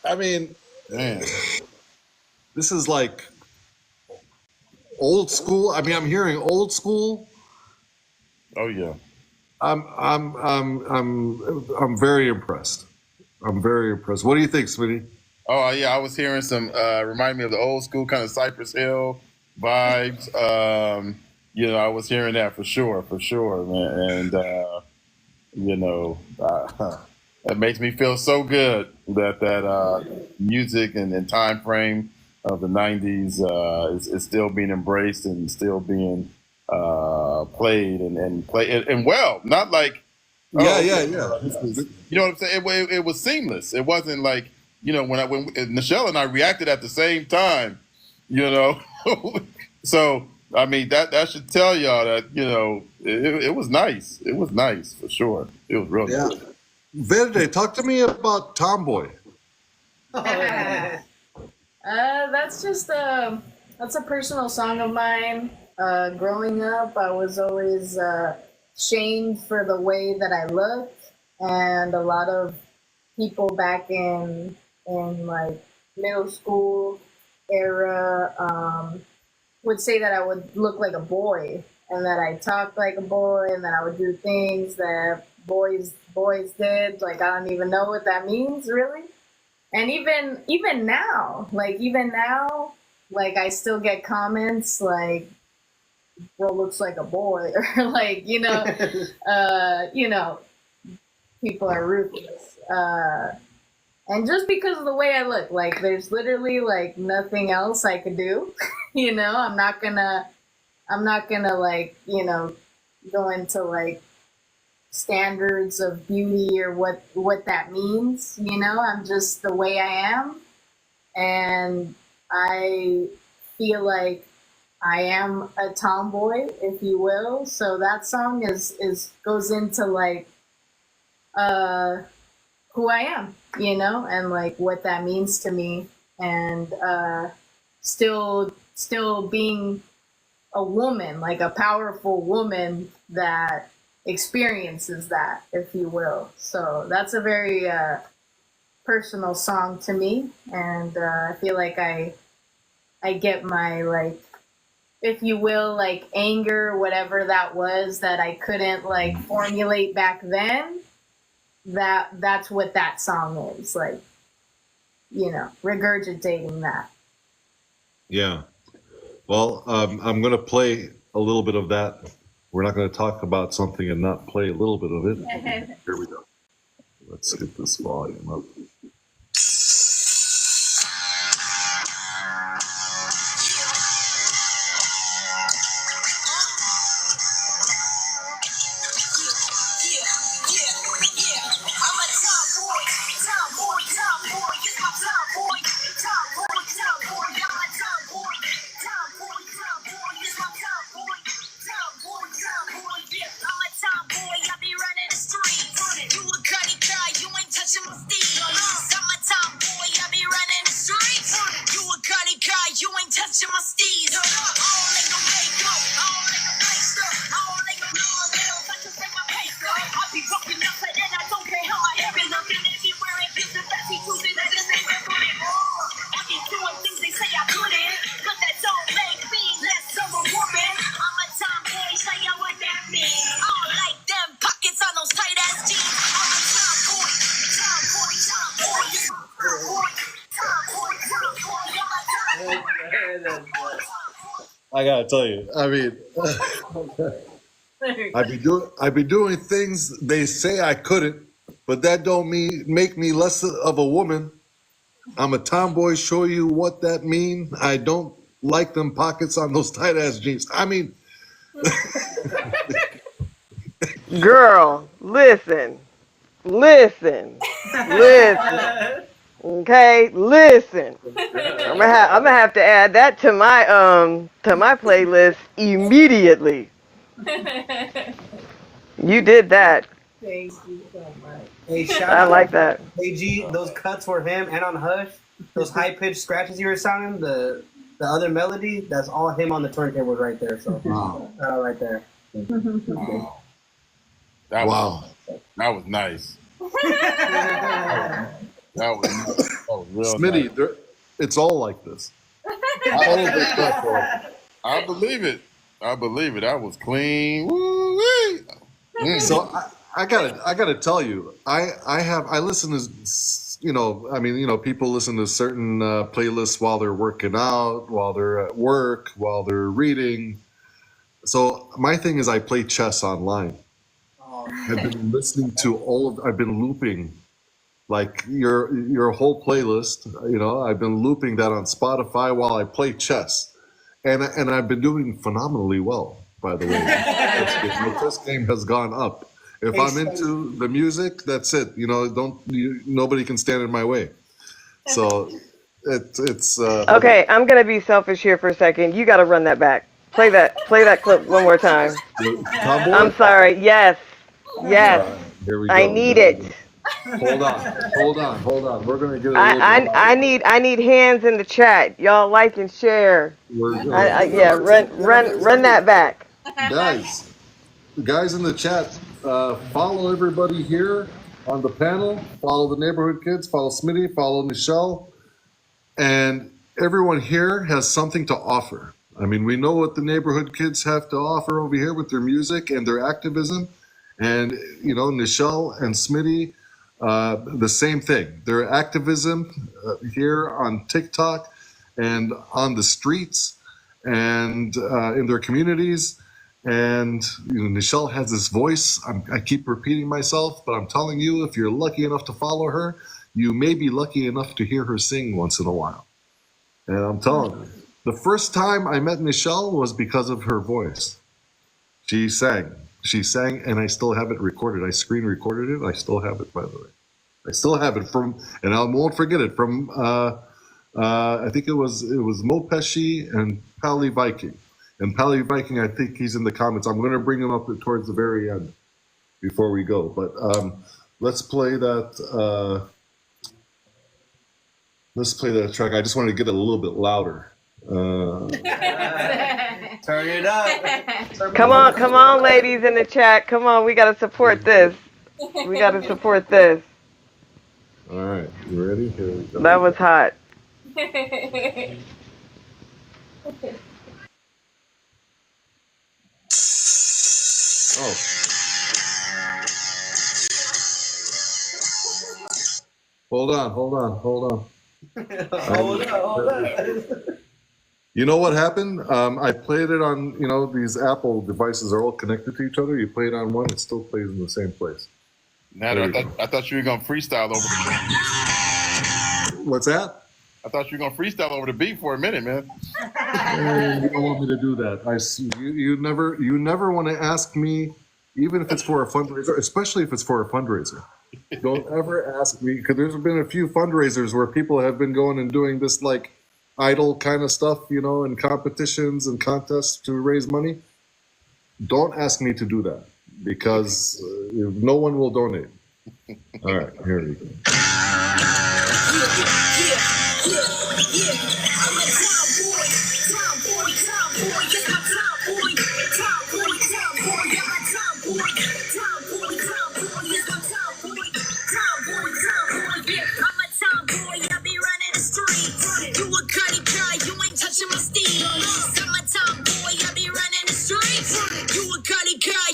I mean, Man. this is like old school. I mean, I'm hearing old school. Oh yeah. I'm very impressed. I'm very impressed. What do you think, Smitty? Oh yeah, I was hearing some remind me of the old school kind of Cypress Hill vibes. I was hearing that for sure, man. And it makes me feel so good that music and time frame of the '90s is still being embraced and still being played and played and well. Not like Yeah, oh, yeah, okay, yeah. you know what I'm saying? It was seamless. It wasn't like when Nichelle and I reacted at the same time. You know, so I mean that should tell y'all that it was nice. It was nice for sure. It was real Yeah. nice. Verde, talk to me about Tomboy. That's just that's a personal song of mine. Growing up, I was always shamed for the way that I looked, and a lot of people back in like middle school era would say that I would look like a boy, and that I talked like a boy, and that I would do things that boys did. Like I don't even know what that means really. And even now, like I still get comments like, "Bro looks like a boy," or like people are ruthless. And just because of the way I look, like there's literally like nothing else I could do. I'm not gonna like go into like standards of beauty or what that means. I'm just the way I am, and I feel like I am a tomboy, if you will. So that song is goes into like who I am, and like what that means to me, and still being a woman, like a powerful woman that experiences that, if you will. So that's a very personal song to me, and I feel like I get my like, if you will, like anger, whatever that was that I couldn't like formulate back then. That's what that song is like, regurgitating that. Yeah. Well, I'm going to play a little bit of that. We're not going to talk about something and not play a little bit of it. Here we go. Let's get this volume up. You ain't touching my steez. I don't make no makeup. I don't make no face stuff. I don't make no little touch to take my pay stuff. I be rocking outside and I don't care how my hair is looking. Everywhere it gives the best he choosing. I just ain't with it. I be doing things they say I couldn't. But that don't make me less of a woman. I'm a tomboy, tell ya what that means. I don't like them pockets on those tight ass jeans. I'm a tomboy, tomboy, tomboy. Tomboy, tomboy, tomboy. I'm a tomboy. I gotta tell you, I mean, I be doing things they say I couldn't, but that don't make me less of a woman. I'm a tomboy. Show you what that mean. I don't like them pockets on those tight ass jeans. I mean, Girl, listen. Okay, listen. I'm gonna have to add that to my playlist immediately. You did that. Thank you so much. Hey, shout I out like that. AG. Those cuts were him, and on Hush, those high pitched scratches you were sounding, the other melody, that's all him on the turntable right there. So right there. That wow. that was nice. That was real nice. Smitty, it's all like this. All of this stuff. I believe it. I believe it. That was clean. Woo-wee. So I gotta tell you, I listen to, I mean, people listen to certain playlists while they're working out, while they're at work, while they're reading. So my thing is I play chess online. Oh, I've been listening to I've been looping like your whole playlist. I've been looping that on Spotify while I play chess, and I've been doing phenomenally well. By the way, my chess game has gone up. If I'm into the music, that's it. Nobody can stand in my way. So it's Okay, I'm gonna be selfish here for a second. You got to run that back. Play that clip one more time. Tomboy? I'm sorry. Yes, yes. Here we go. I need it. Hold on. We're gonna get a little I need hands in the chat. Y'all like and share. Yeah, run that back. guys in the chat, follow everybody here on the panel. Follow the neighborhood kids. Follow Smitty. Follow Michelle, and everyone here has something to offer. I mean, we know what the neighborhood kids have to offer over here with their music and their activism, and Michelle and Smitty. The same thing. Their activism here on TikTok and on the streets and in their communities. And Michelle has this voice. I keep repeating myself, but I'm telling you, if you're lucky enough to follow her, you may be lucky enough to hear her sing once in a while. And I'm telling you, the first time I met Michelle was because of her voice. She sang, and I still have it recorded. I screen recorded it. I still have it, by the way. I still have it and I won't forget it from. I think it was Mo Pesci and Pally Viking. And Pally Viking, I think he's in the comments. I'm going to bring him up towards the very end before we go. But let's play that. Let's play that track. I just wanted to get it a little bit louder. turn it up. Come on, ladies in the chat. Come on, we gotta support this. We gotta support this. All right, you ready? Here we go. That was hot. Oh. Hold on. Hold on. You know what happened? I played it on, these Apple devices are all connected to each other. You play it on one, it still plays in the same place. I thought you were gonna freestyle over the beat. What's that? I thought you were gonna freestyle over the beat for a minute, man. You don't want me to do that. You never want to ask me, even if it's for a fundraiser, especially if it's for a fundraiser. Don't ever ask me, because there's been a few fundraisers where people have been going and doing this like idle kind of stuff, and competitions and contests to raise money. Don't ask me to do that, because no one will donate. All right, here we go.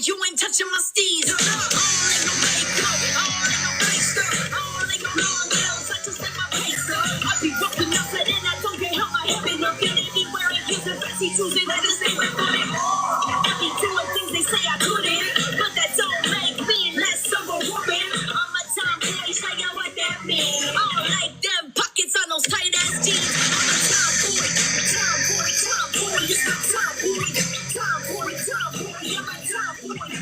You ain't touching my steez. I don't like no makeup. I don't like no fake stuff. I don't like no long nails. I just like my face up. I be rocking up and I don't get how my head been looking anywhere. It gives a fancy choosing. I just stay with it. I be doing things they say I couldn't, but that don't make me less of a woman. I'm a tomboy. Show you what that mean. I don't like them pockets on those tight ass jeans. I'm a tomboy. It's my tomboy. I'm a tomboy.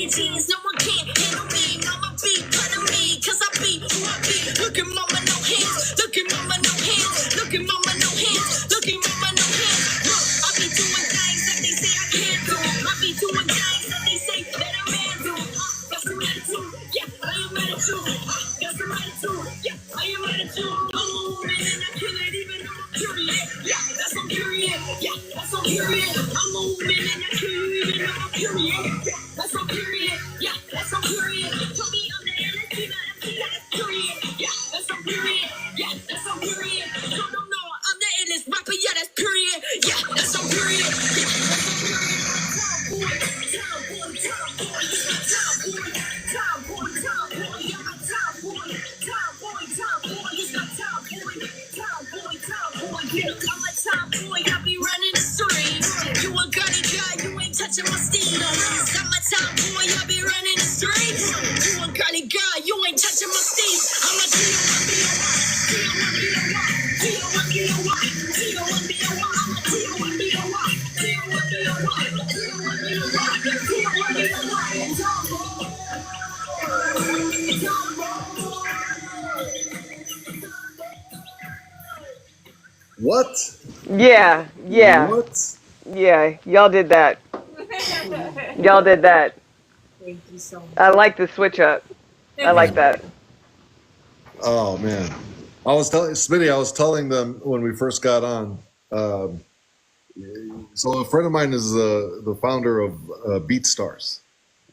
Genius, no one can handle me. Mama be proud of me, cause I be who I be. Look at mama, no hands. Look at mama, no hands. Look at mama, no hands. Look at mama, no hands. Look, I be doing things that they say I can't do. I be doing things that they say that a man do. Got some attitude, yeah, I am attitude. Got some attitude, yeah, I am attitude. I'm a woman and I kill it even though I'm curious. Yeah, that's I'm curious. Yeah, that's I'm curious. I'm a woman and I kill you even though I'm curious. Yeah, that's I'm curious. Yeah, that's a period. Yeah, that's a period. No, no, no, I'm the illest rapper. Yeah, that's period. Yeah, that's a period. Yeah, that's a period. Time boy, time boy, time boy, time boy, time boy, yeah, my time boy, time boy, time boy, it's my time boy, time boy, time boy, yeah, I'm a time boy. I be running the street. You a gully guy, you ain't touching my steed. I'm a time boy. I be running the street. You a gully guy, you ain't touching my steed. I'm a What? Yeah, yeah, What? yeah. Y'all did that. Y'all did that. Thank you so much. I like the switch up. I like that. Oh man, I was telling Smitty. I was telling them when we first got on. Um, so a friend of mine is the founder of BeatStars.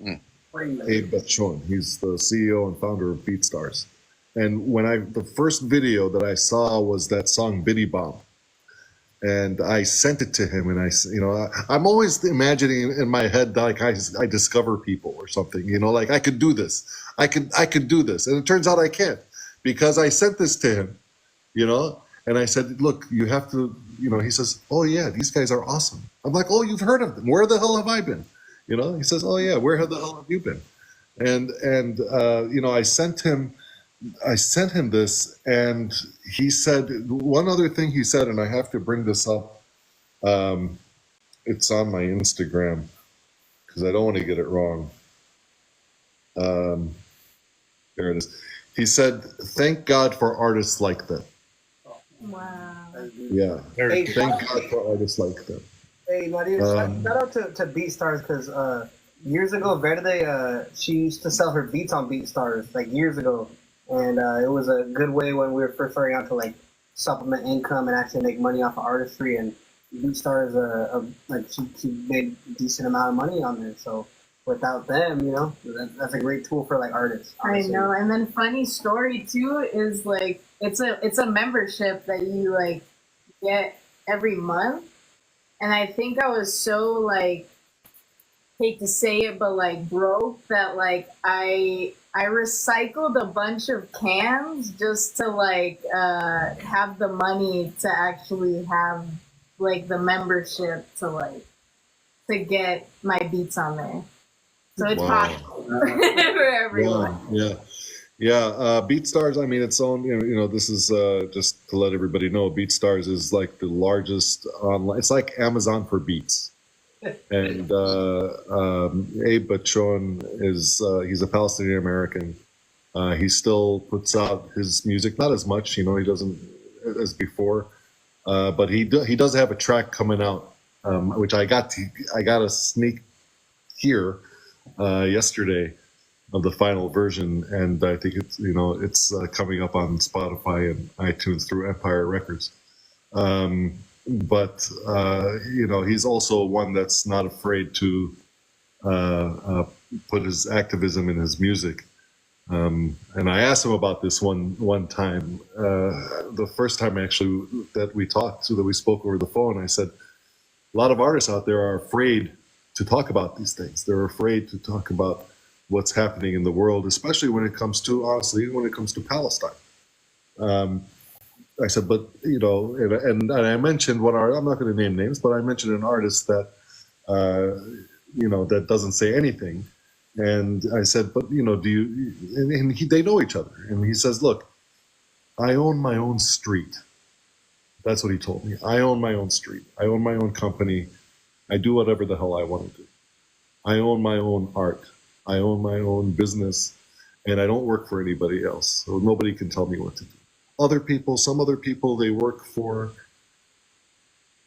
Abe Bachon. He's the CEO and founder of BeatStars. And the first video that I saw was that song Biddy Bomb. And I sent it to him, and I'm always imagining in my head like I discover people or something, like I could do this, I could do this, and it turns out I can't because I sent this to him, and I said, look, you have to, he says, oh yeah, these guys are awesome. I'm like, oh, you've heard of them? Where the hell have I been? He says, oh yeah, where the hell have you been? And I sent him this, and he said one other thing he said, and I have to bring this up. It's on my Instagram because I don't want to get it wrong. There it is. He said, "Thank God for artists like that." Wow. Yeah, Hey, thank God for artists like that. Hey, Nadia, shout out to BeatStars because years ago, Verde, she used to sell her beats on BeatStars like years ago, and it was a good way when we were first starting out to like supplement income and actually make money off of artistry. And BeatStars, like she made a decent amount of money on there. So without them, that's a great tool for like artists. Honestly. I know. And then funny story too is like it's a membership that you like get every month. And I think I was so like, hate to say it, but like broke that like I recycled a bunch of cans just to like have the money to actually have like the membership to get my beats on there. So it's Wow. possible for everyone. Yeah. BeatStars. I mean, its own. This is just to let everybody know. BeatStars is like the largest online. It's like Amazon for beats. And Abe Bachon is he's a Palestinian American. He still puts out his music, not as much. He doesn't as before, but he does have a track coming out, which I got a sneak here yesterday of the final version, and I think it's coming up on Spotify and iTunes through Empire Records. But he's also one that's not afraid to put his activism in his music. And I asked him about this one time, the first time actually that we talked, so that we spoke over the phone. I said, a lot of artists out there are afraid to talk about these things. They're afraid to talk about what's happening in the world, especially when it comes to Palestine. I said, but and I mentioned I'm not going to name names, but I mentioned an artist that that doesn't say anything, and I said, but do you? And they know each other, and he says, look, I own my own street. That's what he told me. I own my own street. I own my own company. I do whatever the hell I want to do. I own my own art. I own my own business, and I don't work for anybody else. So nobody can tell me what to do. Some other people, they work for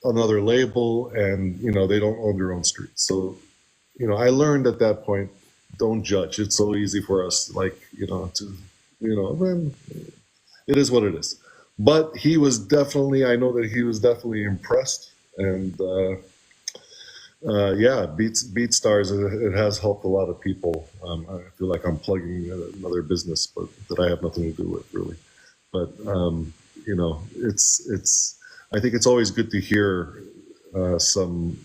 another label, and they don't own their own street. So, I learned at that point, don't judge. It's so easy for us, then it is what it is. But I know that he was definitely impressed, and Yeah, BeatStars, it has helped a lot of people. I feel like I'm plugging another business, but that I have nothing to do with really. But it's. I think it's always good to hear some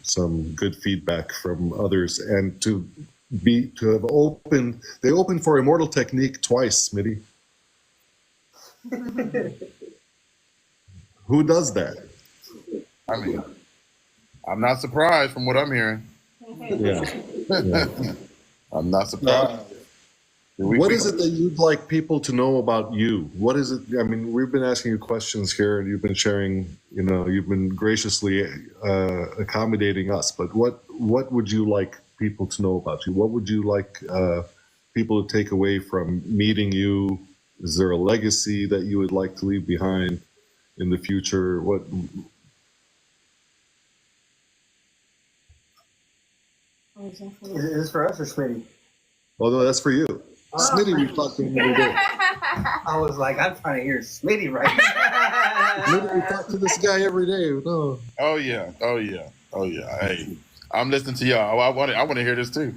good feedback from others, and to have opened. They opened for Immortal Technique twice, Smitty. Who does that? I mean, I'm not surprised from what I'm hearing. Yeah. Yeah. I'm not surprised. What is it that you'd like people to know about you? What is it? I mean, we've been asking you questions here, and you've been sharing. You've been graciously accommodating us. But what would you like people to know about you? What would you like people to take away from meeting you? Is there a legacy that you would like to leave behind in the future? What? Is this for us or Smitty? Oh no, that's for you. Smitty, we talk to him every day. I was like, I'm trying to hear Smitty right now. Smitty, we talk to this guy every day. No. Oh yeah. Hey, I'm listening to y'all. I want to hear this too.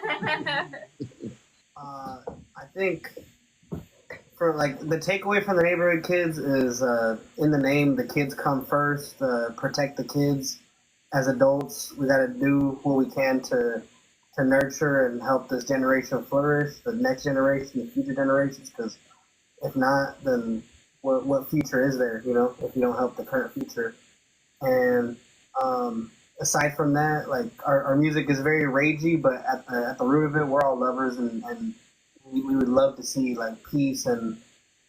I think for like the takeaway from the neighborhood kids is in the name, the kids come first. Protect the kids. As adults, we got to do what we can to nurture and help this generation flourish, the next generation, the future generations. Because if not, then what future is there? If you don't help the current future. And aside from that, like our music is very ragey, but at the root of it, we're all lovers, and we would love to see like peace and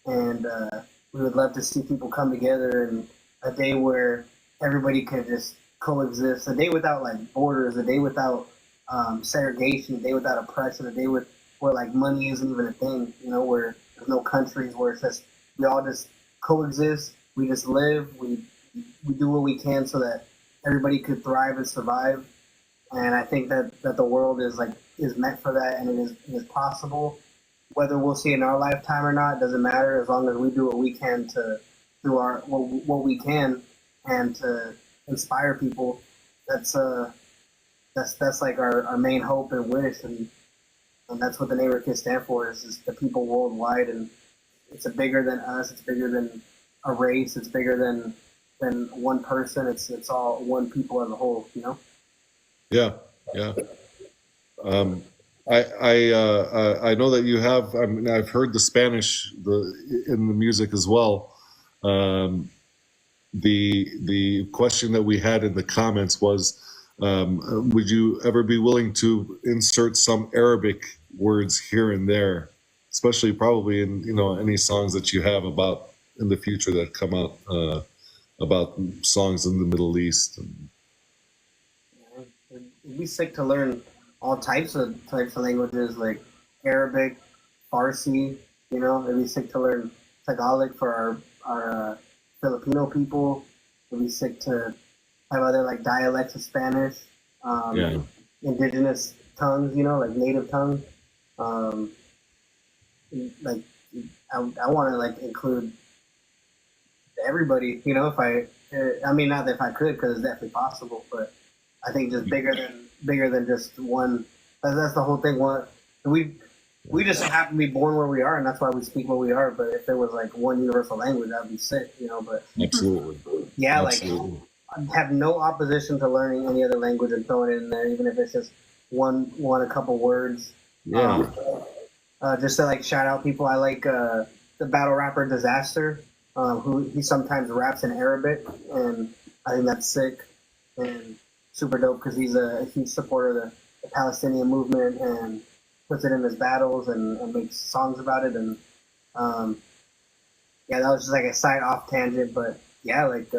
we would love to see people come together and a day where everybody could just coexist, a day without like borders, a day without segregation, a day without oppression, a day where like money isn't even a thing, where there's no countries, where it's just we all just coexist, we just live, we do what we can so that everybody could thrive and survive. And I think that the world is meant for that, and it is possible. Whether we'll see it in our lifetime or not doesn't matter, as long as we do what we can to do what we can and to inspire people. That's like our main hope and wish, and that's what the Neighborhood Kids stand for, is the people worldwide. And it's bigger than us, it's bigger than a race, it's bigger than one person, it's all one people as a whole, Yeah. I know that you have. I mean, I've heard the Spanish in the music as well. The question that we had in the comments was, would you ever be willing to insert some Arabic words here and there, especially probably in any songs that you have about in the future that come out about songs in the Middle East? It'd be sick to learn all types of languages, like Arabic, Farsi. It'd be sick to learn Tagalog for our Filipino people. It'd be sick to have other like dialects of Spanish, indigenous tongues, like native tongues. Like I want to like include everybody. If I mean, not that if I could, because it's definitely possible, but I think just bigger than just one. That's the whole thing. We just happen to be born where we are, and that's why we speak what we are. But if there was like one universal language, that'd be sick, But Absolutely. yeah, Absolutely. like I have no opposition to learning any other language and throwing it in there, even if it's just one a couple words. Yeah. Just to like shout out people, I like the battle rapper Disaster, who he sometimes raps in Arabic, and I think that's sick and super dope because he's a huge supporter of the Palestinian movement and puts it in his battles and makes songs about it. And that was just like a side off tangent, but yeah, like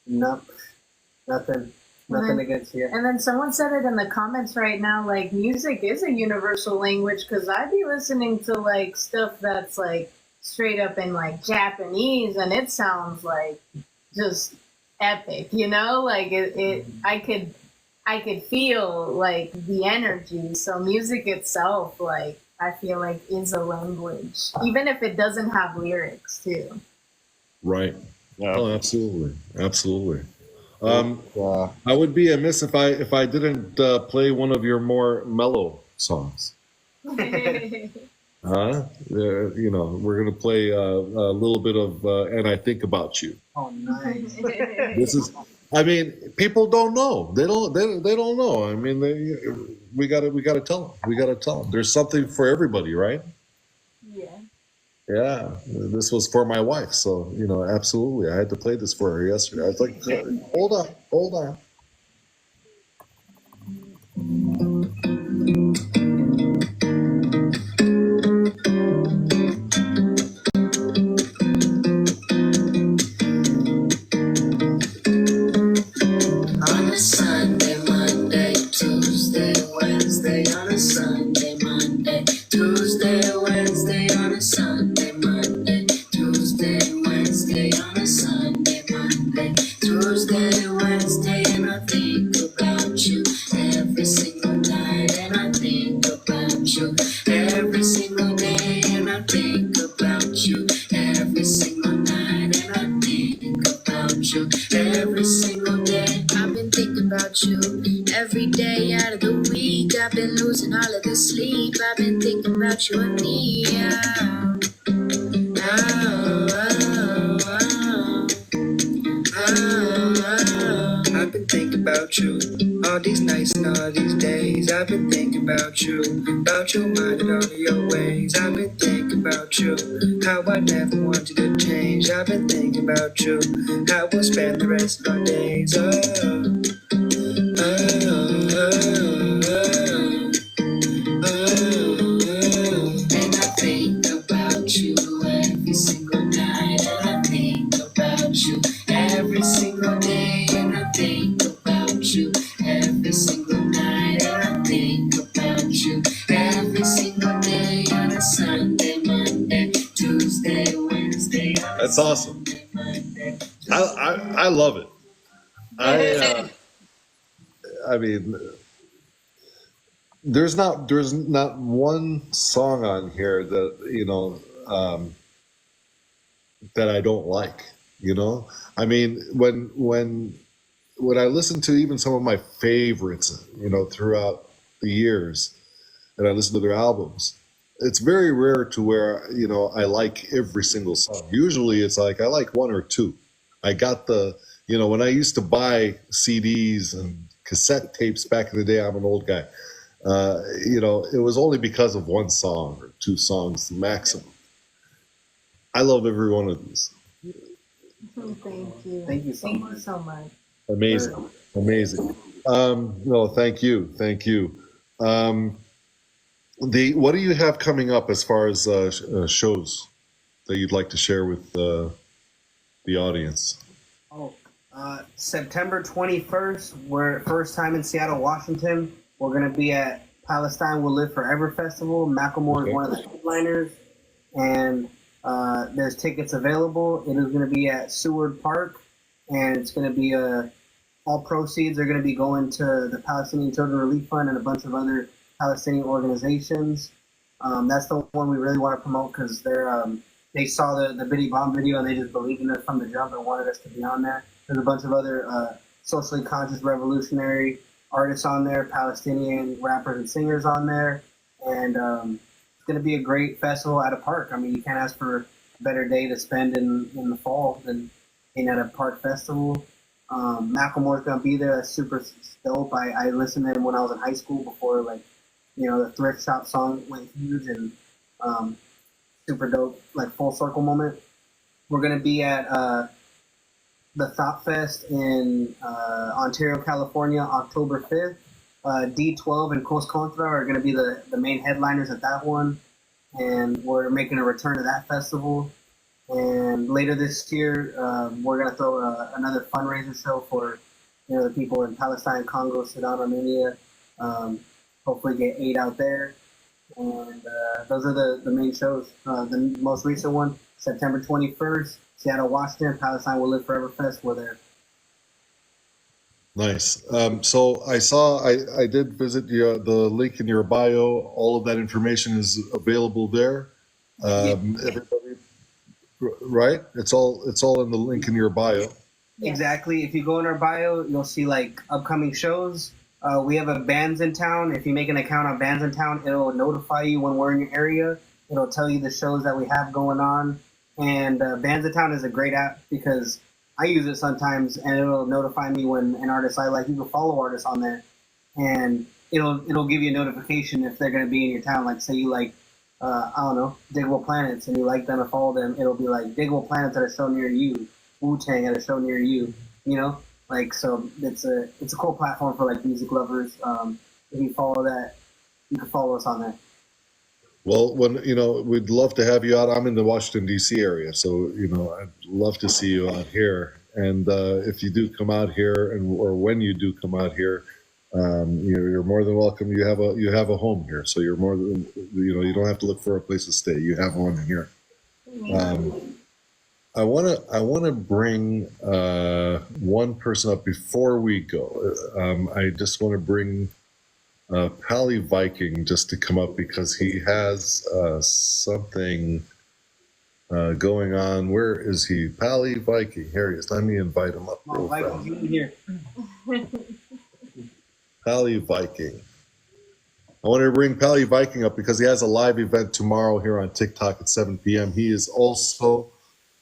nothing against you. And then someone said it in the comments right now, like music is a universal language, because I'd be listening to like stuff that's like straight up in like Japanese, and it sounds like just epic, like I could feel like the energy. So music itself, like I feel like is a language, even if it doesn't have lyrics too. Right. Yeah. Oh, absolutely. I would be amiss if I didn't play one of your more mellow songs. Huh? You know, we're gonna play a little bit of "And I Think About You." Oh, nice. This is, I mean, people don't know. They don't know. I mean, we gotta tell them. We gotta tell them. There's something for everybody, right? Yeah. Yeah. This was for my wife, so you know, absolutely, I had to play this for her yesterday. I was like, hold on. On a Sunday, Monday, Tuesday, Wednesday, on a Sunday, Monday, Tuesday, Wednesday, on a Sunday, Monday, Tuesday, Wednesday, on a Sunday, Monday, Tuesday, Wednesday, and I think about you every single night, and I think about you every single day, and I think about you every single night, and I think about you every single day. I've been thinking about you every day out of the week. I've been losing all of the sleep. I've been thinking about you and me. Oh, oh, oh, oh. I've been thinking about you all these nights and all these days. I've been thinking about your mind and all of your ways. I've been thinking about you, how I never want you to change. I've been thinking about you, how we'll spend the rest of our days. Oh, oh, oh, oh, oh. And I think about you every single night, and I think about you every single day, and I think about you every single night, and I think about you every single day. On a Sunday, Monday, Tuesday, Wednesday. That's awesome. I love it. I mean, there's not one song on here that you know that I don't like. You know, I mean, when I listen to even some of my favorites, you know, throughout the years, and I listen to their albums, it's very rare to where you know I like every single song. Usually, it's like I like one or two. I got you know, when I used to buy CDs and cassette tapes back in the day, I'm an old guy. You know, it was only because of one song or two songs maximum. I love every one of these. Thank you. Thank you so Thank much. you so much. Amazing, amazing. No, thank you. What do you have coming up as far as shows that you'd like to share with the audience? Oh, September 21st, we're first time in Seattle, Washington. We're going to be at Palestine Will Live Forever Festival. Macklemore Okay. is one of the headliners, and there's tickets available. It is going to be at Seward Park, and it's going to be all proceeds are going to be going to the Palestinian Children Relief Fund and a bunch of other Palestinian organizations. That's the one we really want to promote because they saw the Biddy Bomb video and they just believed in it from the jump and wanted us to be on there. There's a bunch of other socially conscious revolutionary artists on there, Palestinian rappers and singers on there, and it's going to be a great festival at a park. I mean, you can't ask for a better day to spend in the fall than being at a park festival. Macklemore's going to be there. That's super dope. I listened to him when I was in high school before, like, you know, the Thrift Shop song went huge and super dope, like full circle moment. We're going to be at the Thought Fest in Ontario, California, October 5th. D12 and Cos Contra are going to be the main headliners at that one. And we're making a return to that festival. And later this year, we're going to throw another fundraiser show for, you know, the people in Palestine, Congo, Sudan, Armenia. Hopefully get aid out there. And those are the main shows. The most recent one, September 21st, Seattle, Washington, Palestine Will Live Forever Fest. We're there. Nice. So I did visit the link in your bio. All of that information is available there. Everybody, right? It's all in the link in your bio. Yes. Exactly. If you go in our bio, you'll see like upcoming shows. We have a Bands in Town. If you make an account on Bands in Town, it'll notify you when we're in your area. It'll tell you the shows that we have going on. And Bands in Town is a great app because I use it sometimes, and it'll notify me when an artist I like. You can follow artists on there, and it'll give you a notification if they're going to be in your town. Like say you like I don't know, Digable Planets, and you like them and follow them. It'll be like Digable Planets at a show near you, Wu-Tang at a show near you. You know, like so it's a cool platform for like music lovers. If you follow that, you can follow us on there. Well, when we'd love to have you out. I'm in the Washington D.C. area, so I'd love to see you out here. And if you do come out here, or when you do come out here, you're more than welcome. You have a home here, so you're more than you don't have to look for a place to stay. You have one here. I wanna bring one person up before we go. I just want to bring Pally Viking just to come up because he has something going on. Where is he? Pally Viking. Here he is. Let me invite him up. Oh, Viking, you in here. Pally Viking. I want to bring Pally Viking up because he has a live event tomorrow here on TikTok at 7 p.m. He is also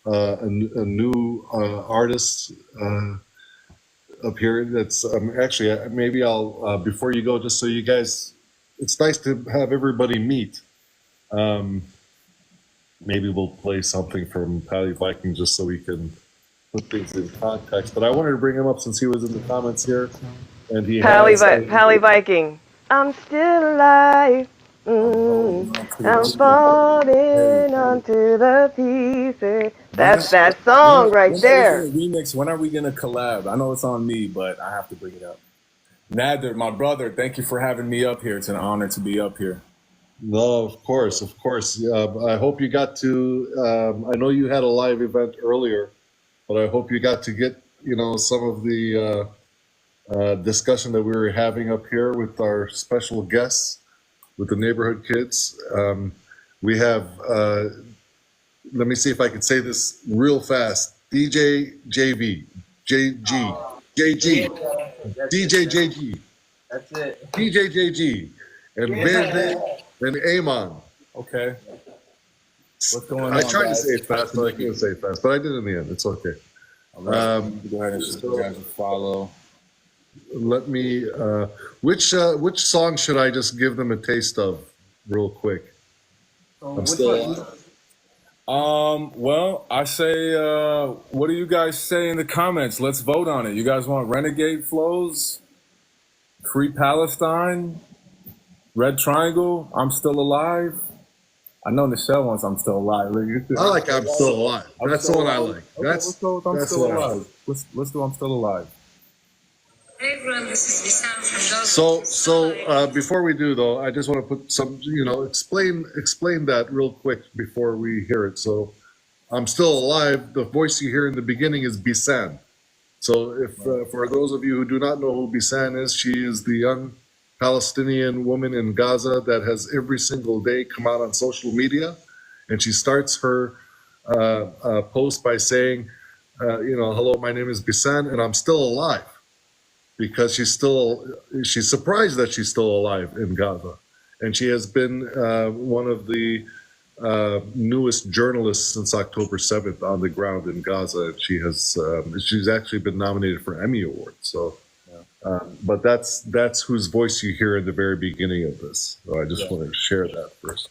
a new artist up here. That's actually, maybe I'll before you go, just so you guys, it's nice to have everybody meet. Maybe we'll play something from Pally Viking just so we can put things in context. But I wanted to bring him up since he was in the comments here, and he Pally Viking. I'm still alive. I'm falling onto the pieces. That's that song right there. Remix. When are we gonna collab? I know it's on me, but I have to bring it up. Nader, my brother, thank you for having me up here. It's an honor to be up here. No, of course. I hope you got to. I know you had a live event earlier, but I hope you got to get some of the discussion that we were having up here with our special guests, with the neighborhood kids. We have. Let me see if I can say this real fast. DJ JV, JG, JG, DJ JG. That's it. DJ JG, and Verde and Amon. Okay. What's going on? I tried to guys? say it fast, but I couldn't say it fast. But I did in the end. It's okay. All right. Go ahead and just you guys follow. Let me. Which song should I just give them a taste of, real quick? I'm still. Well, I say, what do you guys say in the comments? Let's vote on it. You guys want Renegade Flows, Free Palestine, Red Triangle, I'm Still Alive? I know Nichelle wants I'm Still Alive. I like I'm Still Alive. That's the one I like. Okay, let's go with I'm Still Alive. Let's do I'm Still Alive. Hey everyone, this is Wissam from Gaza. So before we do though, I just want to put some, explain that real quick before we hear it. So, I'm Still Alive. The voice you hear in the beginning is Bisan. So if for those of you who do not know who Bisan is, she is the young Palestinian woman in Gaza that has every single day come out on social media, and she starts her post by saying, hello, my name is Bisan, and I'm still alive. Because she's surprised that she's still alive in Gaza. And she has been one of the newest journalists since October 7th on the ground in Gaza. She's actually been nominated for Emmy Awards. So, but that's whose voice you hear in the very beginning of this. So I just want to share that first.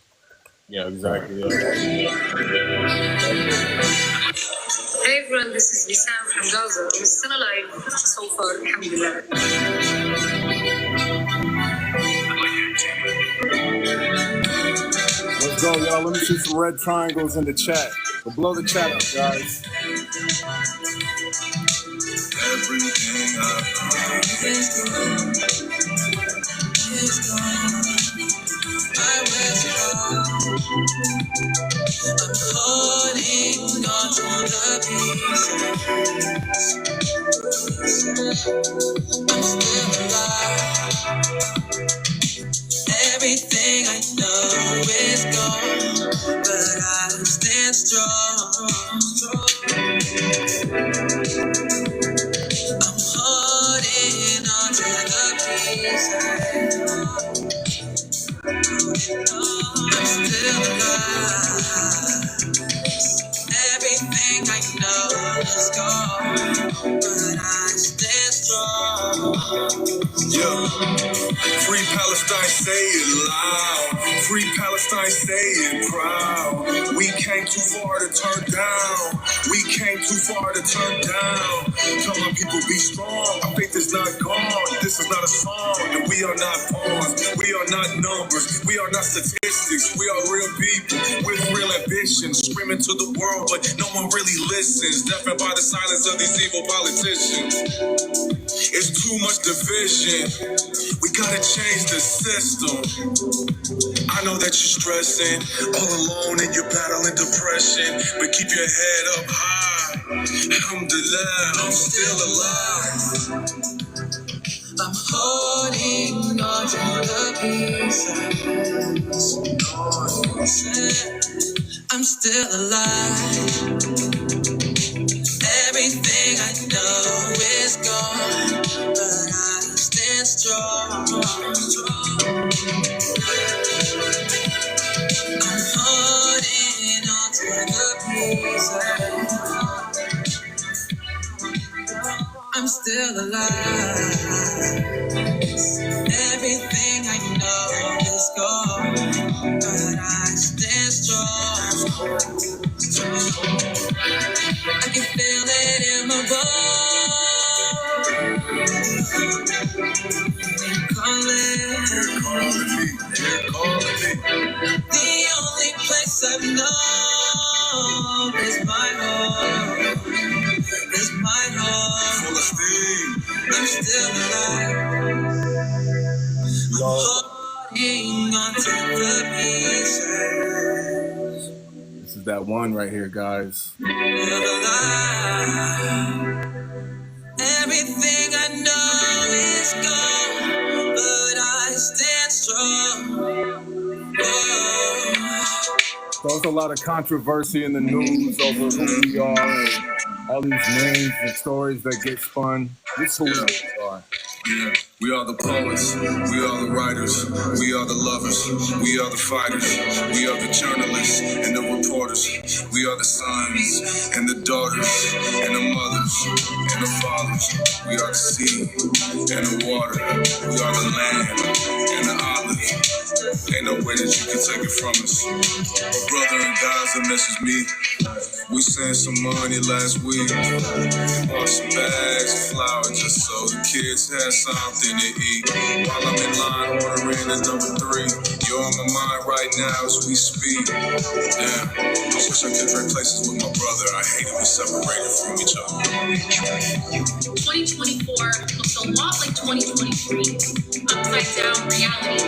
Yeah, exactly. Hey everyone, this is Wissam from Gaza. I'm still alive so far, alhamdulillah. Let's go, y'all. Let me see some red triangles in the chat. We'll blow the chat up, guys. Everything is gone. I was wrong. I'm holding on to the pieces. I'm still alive. Everything I know is gone, but I stand strong. I'm still alive. Everything I know is gone, but I stand strong. Yeah. Free Palestine, say it loud. Free Palestine, say it proud. We came too far to turn down. We came too far to turn down. Tell my people be strong. Our faith is not gone. This is not a song. And we are not pawns. We are not numbers. We are not statistics. We are real people with real ambitions. Screaming to the world, but no one really listens. Deafened by the silence of these evil politicians. It's too much division. We gotta change the system. I know that you're stressing, all alone and you're battling depression, but keep your head up high. Alhamdulillah, I'm still alive. I'm holding on to the pieces. I'm still alive. Everything I know is gone, but I stand strong. I'm holding on to the pieces. I'm still alive. Everything I know is gone, but I stand strong. I can feel it in my bones. They're calling me. The only place I know is my home. Is my home. Full of steam. I'm still alive. Holding on to the pieces. This is that one right here, guys. Everything I know is gone, but I stand strong. Oh. There's a lot of controversy in the news over who we are and all these names and stories that get spun. This is who we are. Yeah. We are the poets, we are the writers, we are the lovers, we are the fighters, we are the journalists and the reporters, we are the sons and the daughters and the mothers and the fathers, we are the sea and the water, we are the land and the olive. Ain't no way that you can take it from us. A brother in Gaza messaged me. We sent some money last week. Bought some bags of flour just so the kids had something to eat. While I'm in line ordering the number 3. You're on my mind right now as we speak. Damn, I wish I could trade places with my brother. I hate it we separated from each other. 2024 looks a lot like 2023. Upside down reality.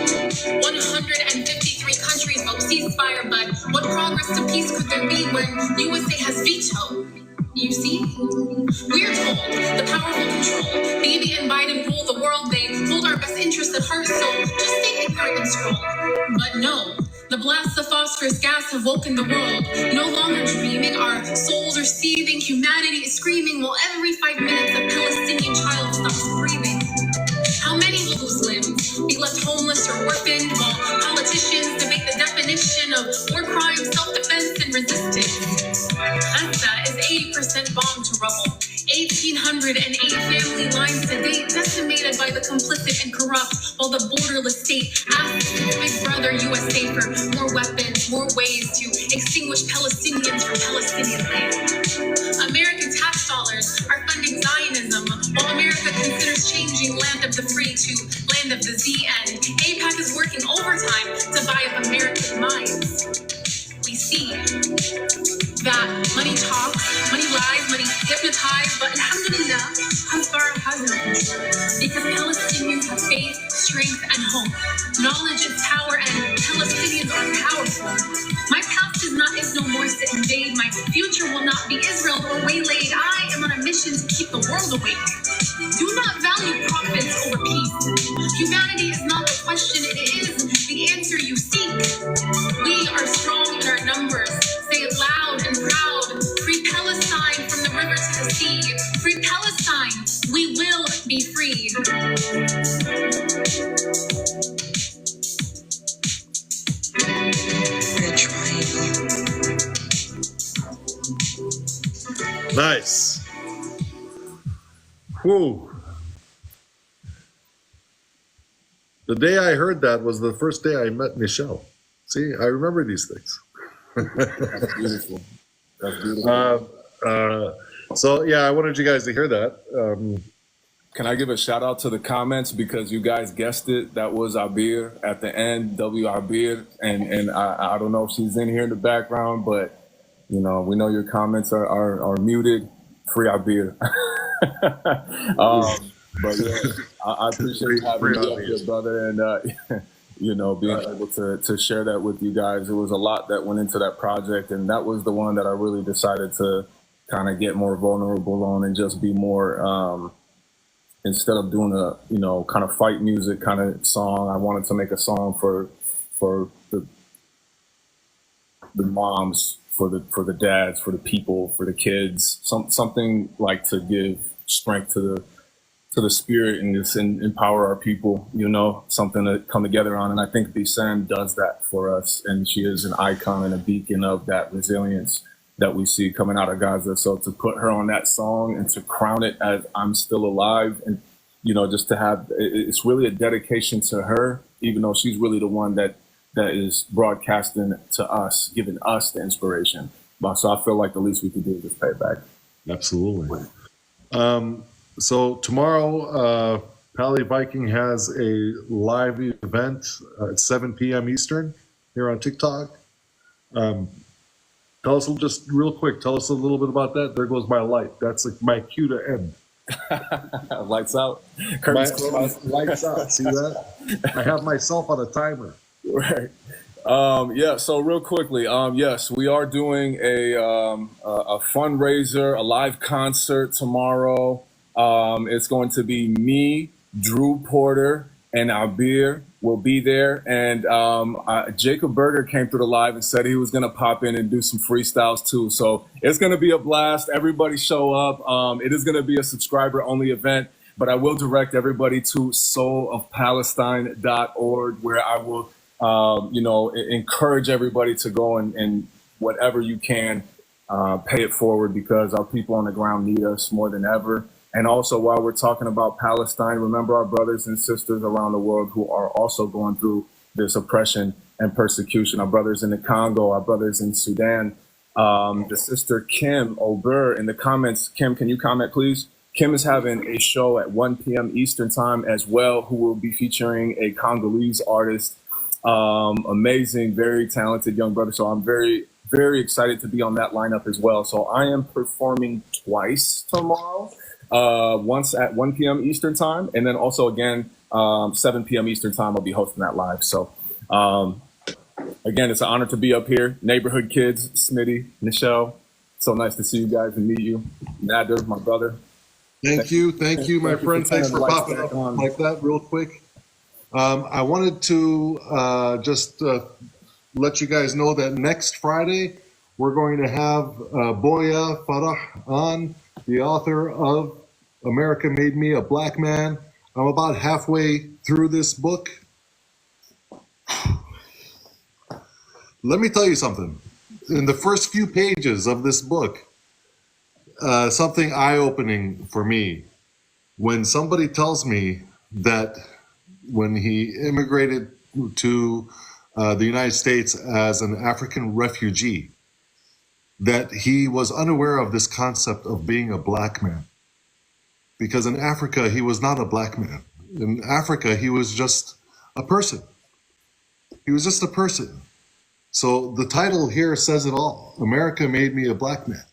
153 countries vote ceasefire, but what progress to peace could there be when USA has veto? You see? We're told the powerful control. Bibi and Biden rule the world. They hold our best interests at heart, so just stay ignorant and scroll. But no, the blasts of phosphorus gas have woken the world. No longer dreaming, our souls are seething. Humanity is screaming while every 5 minutes a Palestinian child stops breathing. How many will lose limbs, be left homeless or orphaned, while politicians debate the definition of war crime, self-defense, and resistance? Gaza is 80% bombed to rubble. 1,808 family lines to date, decimated by the complicit and corrupt, while the borderless state asks Big Brother USA for more weapons, more ways to extinguish Palestinians from Palestinian land. American tax dollars are funding Zionism, while America considers changing land of the free to land of the Z, and AIPAC is working overtime to buy up American minds. We see that money talks, money lies, money hypnotizes, but alhamdulillah, Hasbara has no control. Because Palestinians have faith, strength, and hope. Knowledge is power, and Palestinians are powerful. My past is not no more to invade. My future will not be Israel or waylaid. I am on a mission to keep the world awake. Do not value profits over peace. Humanity is not the question, it is the answer you seek. We are strong in our numbers. Say it loud and proud. Free Palestine from the river to the sea. Free Palestine, we will be free. Nice. Whew. The day I heard that was the first day I met Michelle. See, I remember these things. That's beautiful. That's beautiful. So yeah, I wanted you guys to hear that. Can I give a shout out to the comments because you guys guessed it? That was Abir at the end, W Abir, and I don't know if she's in here in the background, but you know we know your comments are muted. Free Abir. But yeah, I appreciate having you up here, brother, and you know being able to share that with you guys. It was a lot that went into that project, and that was the one that I really decided to kind of get more vulnerable on and just be more. Instead of doing a, you know, kind of fight music kind of song, I wanted to make a song for the moms, for the dads, for the people, for the kids, something like to give strength to the spirit and just empower our people, you know, something to come together on. And I think Bisen does that for us, and she is an icon and a beacon of that resilience that we see coming out of Gaza. So to put her on that song and to crown it as I'm Still Alive, and, you know, just to have, it's really a dedication to her, even though she's really the one that is broadcasting to us, giving us the inspiration. So I feel like the least we could do is just pay it back. Absolutely. So tomorrow, Pally Viking has a live event at 7 p.m. Eastern here on TikTok. Tell us just real quick. Tell us a little bit about that. There goes my light. That's like my cue to end. Lights out. Lights out. See that? I have myself on a timer. Right. Yeah. So real quickly, yes, we are doing a fundraiser, a live concert tomorrow. It's going to be me, Drew Porter, and Abir will be there. And Jacob Berger came through the live and said he was going to pop in and do some freestyles too. So it's going to be a blast. Everybody show up. It is going to be a subscriber only event, but I will direct everybody to soulofpalestine.org, where I will, you know, encourage everybody to go and whatever you can, pay it forward, because our people on the ground need us more than ever. And also, while we're talking about Palestine, remember our brothers and sisters around the world who are also going through this oppression and persecution. Our brothers in the Congo, our brothers in Sudan. The sister Kim Ober in the comments. Kim, can you comment, please? Kim is having a show at 1 p.m. Eastern time as well, who will be featuring a Congolese artist. Amazing, very talented young brother. So I'm very, very excited to be on that lineup as well. So I am performing twice tomorrow. Once at 1 p.m. Eastern time, and then also again 7 p.m. Eastern time I'll be hosting that live. So again, it's an honor to be up here. Neighborhood kids, Smitty, Michelle, so nice to see you guys and meet you. Nader, my brother. Thank you, my friend. Thanks for popping up like that real quick. I wanted to just let you guys know that next Friday we're going to have Boya Farah on, the author of America Made Me a Black Man. I'm about halfway through this book. Let me tell you something. In the first few pages of this book, something eye-opening for me. When somebody tells me that when he immigrated to the United States as an African refugee, that he was unaware of this concept of being a black man. Because in Africa, he was not a black man. In Africa, he was just a person. He was just a person. So the title here says it all. America Made Me a Black Man.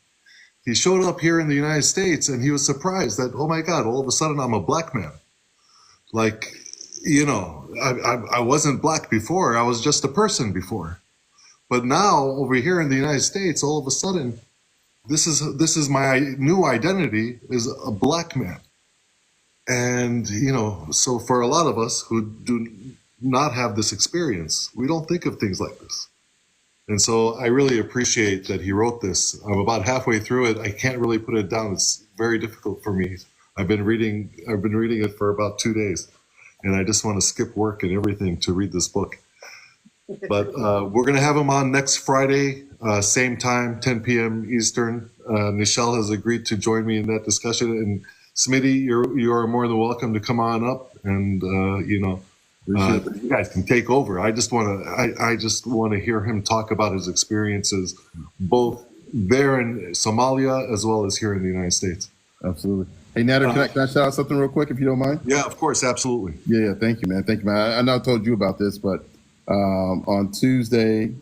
He showed up here in the United States and he was surprised that, oh my God, all of a sudden I'm a black man. Like, you know, I wasn't black before. I was just a person before. But now over here in the United States, all of a sudden, this is my new identity, is a black man. And, you know, so for a lot of us who do not have this experience, we don't think of things like this. And so I really appreciate that he wrote this. I'm about halfway through it. I can't really put it down. It's very difficult for me. I've been reading it for about 2 days, and I just want to skip work and everything to read this book. But we're going to have him on next Friday, same time, 10 p.m. Eastern. Nichelle has agreed to join me in that discussion. And Smitty, you are more than welcome to come on up, and you guys can take over. I just want to hear him talk about his experiences, both there in Somalia as well as here in the United States. Absolutely. Hey, Nader, can I shout out something real quick, if you don't mind? Yeah, of course, absolutely. Yeah, thank you, man. Thank you, man. I know I told you about this, but on Tuesday,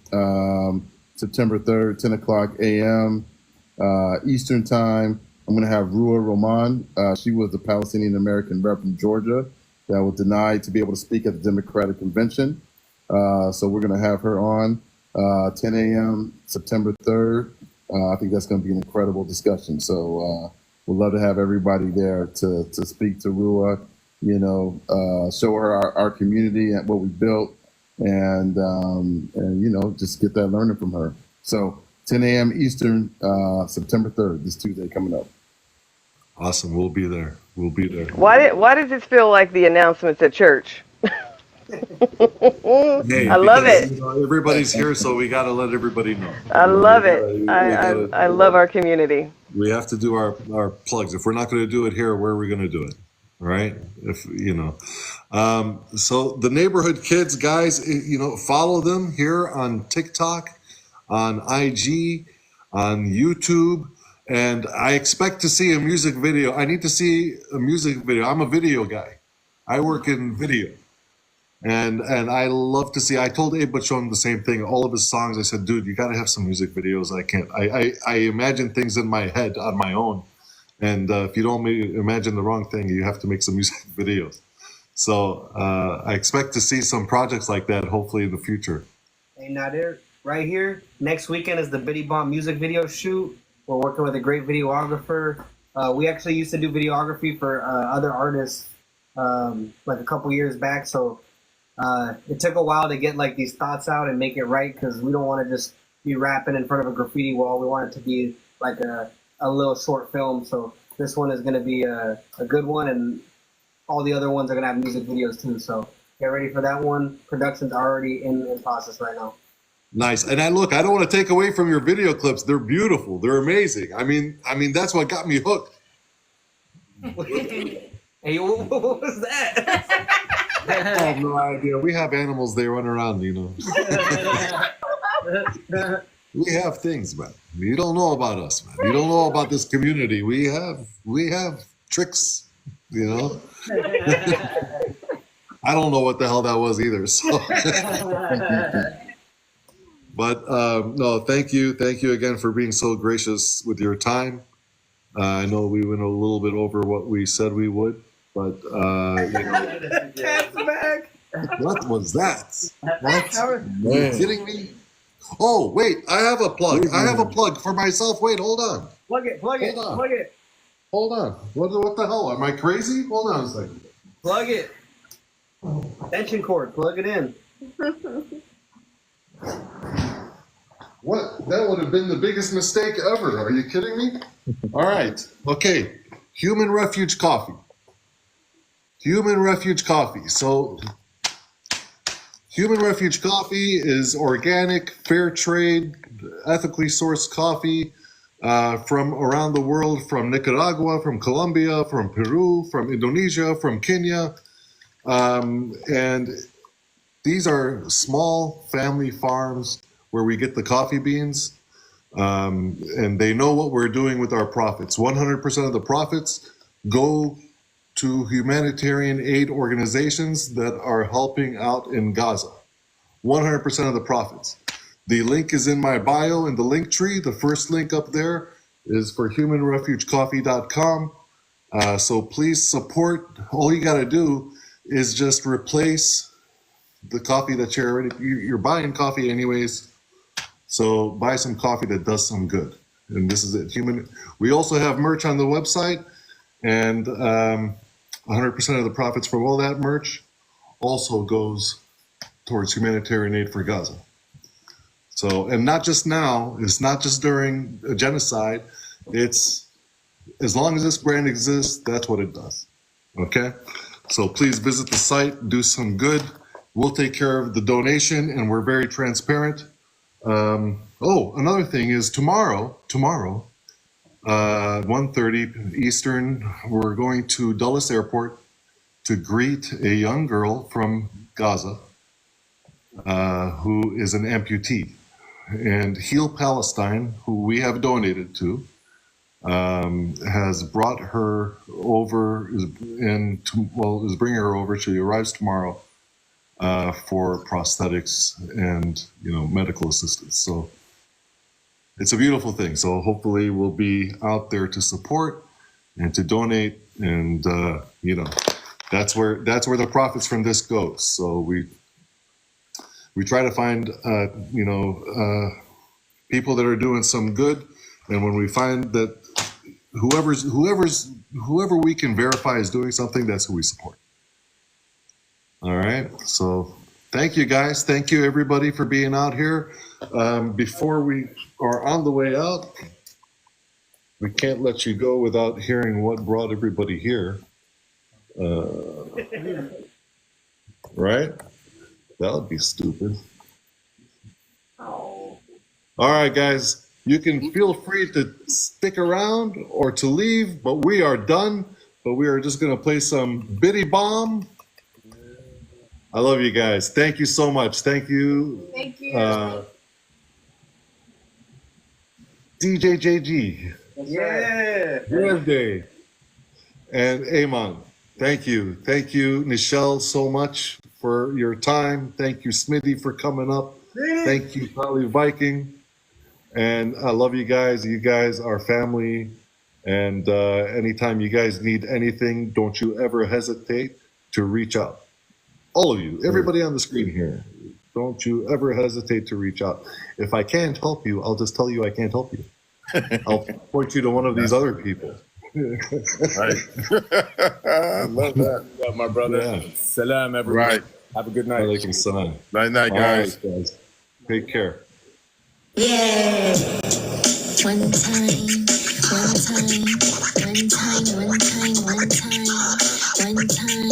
September 3rd, 10 o'clock a.m. Eastern Time, I'm going to have Rua Roman. She was the Palestinian American rep from Georgia that was denied to be able to speak at the Democratic Convention. So we're going to have her on 10 a.m. September 3rd. I think that's going to be an incredible discussion. So we'd love to have everybody there to speak to Rua, show her our community and what we built, and just get that learning from her. So 10 a.m. Eastern, September 3rd, this Tuesday coming up. Awesome. We'll be there. Why does this feel like the announcements at church? Hey, I love because, it. Everybody's here, so we got to let everybody know. I love it. I love our community. We have to do our plugs. If we're not going to do it here, where are we going to do it? All right. So the neighborhood kids, guys, follow them here on TikTok, on IG, on YouTube. And I expect to see a music video. I need to see a music video. I'm a video guy. I work in video. And I love to see, I told Abe Bachon the same thing. All of his songs, I said, dude, you got to have some music videos. I imagine things in my head on my own. And if you don't imagine the wrong thing, you have to make some music videos. So I expect to see some projects like that, hopefully in the future. Hey, Nader, right here, next weekend is the Biddy Bomb music video shoot. We're working with a great videographer. We actually used to do videography for other artists like a couple years back. So it took a while to get like these thoughts out and make it right, because we don't want to just be rapping in front of a graffiti wall. We want it to be like a little short film. So this one is going to be a good one, and all the other ones are going to have music videos too. So get ready for that one. Production's already in process right now. Nice. And I don't want to take away from your video clips. They're beautiful. They're amazing. I mean, that's what got me hooked. Hey, what was that? I have no idea. We have animals, they run around, We have things, man. You don't know about us, man. You don't know about this community. We have tricks, I don't know what the hell that was either. So but no, thank you again for being so gracious with your time. I know we went a little bit over what we said we would, but Cat's back. What was that? What? Are you kidding me? Oh, wait, I have a plug. I have a plug for myself. Wait, hold on. Plug it. Hold on. What the hell? Am I crazy? Hold on a second. Plug it. Extension cord. Plug it in. What? That would have been the biggest mistake ever. Are you kidding me? All right. Okay. Human Refuge Coffee. So Human Refuge Coffee is organic, fair trade, ethically sourced coffee from around the world, from Nicaragua, from Colombia, from Peru, from Indonesia, from Kenya. And these are small family farms where we get the coffee beans. And they know what we're doing with our profits. 100% of the profits go to humanitarian aid organizations that are helping out in Gaza. 100% of the profits. The link is in my bio in the link tree. The first link up there is for humanrefugecoffee.com. So please support. All you got to do is just replace the coffee that you're buying coffee anyways. So buy some coffee that does some good. And this is it. We also have merch on the website, and 100% of the profits from all that merch also goes towards humanitarian aid for Gaza. So, and not just now, it's not just during a genocide, it's as long as this brand exists, that's what it does. Okay? So please visit the site, do some good. We'll take care of the donation, and we're very transparent. Another thing is tomorrow, 1:30 Eastern, we're going to Dulles Airport to greet a young girl from Gaza who is an amputee. And Heal Palestine, who we have donated to, has brought her over is bringing her over. She arrives tomorrow for prosthetics and medical assistance. So it's a beautiful thing. So hopefully we'll be out there to support and to donate, and that's where the profits from this goes. So we try to find people that are doing some good, and when we find that whoever we can verify is doing something, that's who we support. All right. So thank you, guys. Thank you, everybody, for being out here. Before we are on the way out, we can't let you go without hearing what brought everybody here. Right? That would be stupid. All right, guys. You can feel free to stick around or to leave, but we are done. But we are just going to play some Biddy Bomb. I love you guys. Thank you so much. Thank you. Thank you. DJ JG. Yeah. Birthday. And Amon. Thank you. Thank you, Nichelle, so much for your time. Thank you, Smitty, for coming up. Thank you, Holly Viking. And I love you guys. You guys are family. And anytime you guys need anything, don't you ever hesitate to reach out. All of you, everybody on the screen here, don't you ever hesitate to reach out. If I can't help you, I'll just tell you I can't help you. I'll point you to one of these other people. Right. I love that. Yeah, my brother. Yeah. Salam, everyone. Right. Have a good night. Alaikum salam. Night, night, All guys. right, guys. Take care. Yeah. One time, one time, one time, one time, one time, one time,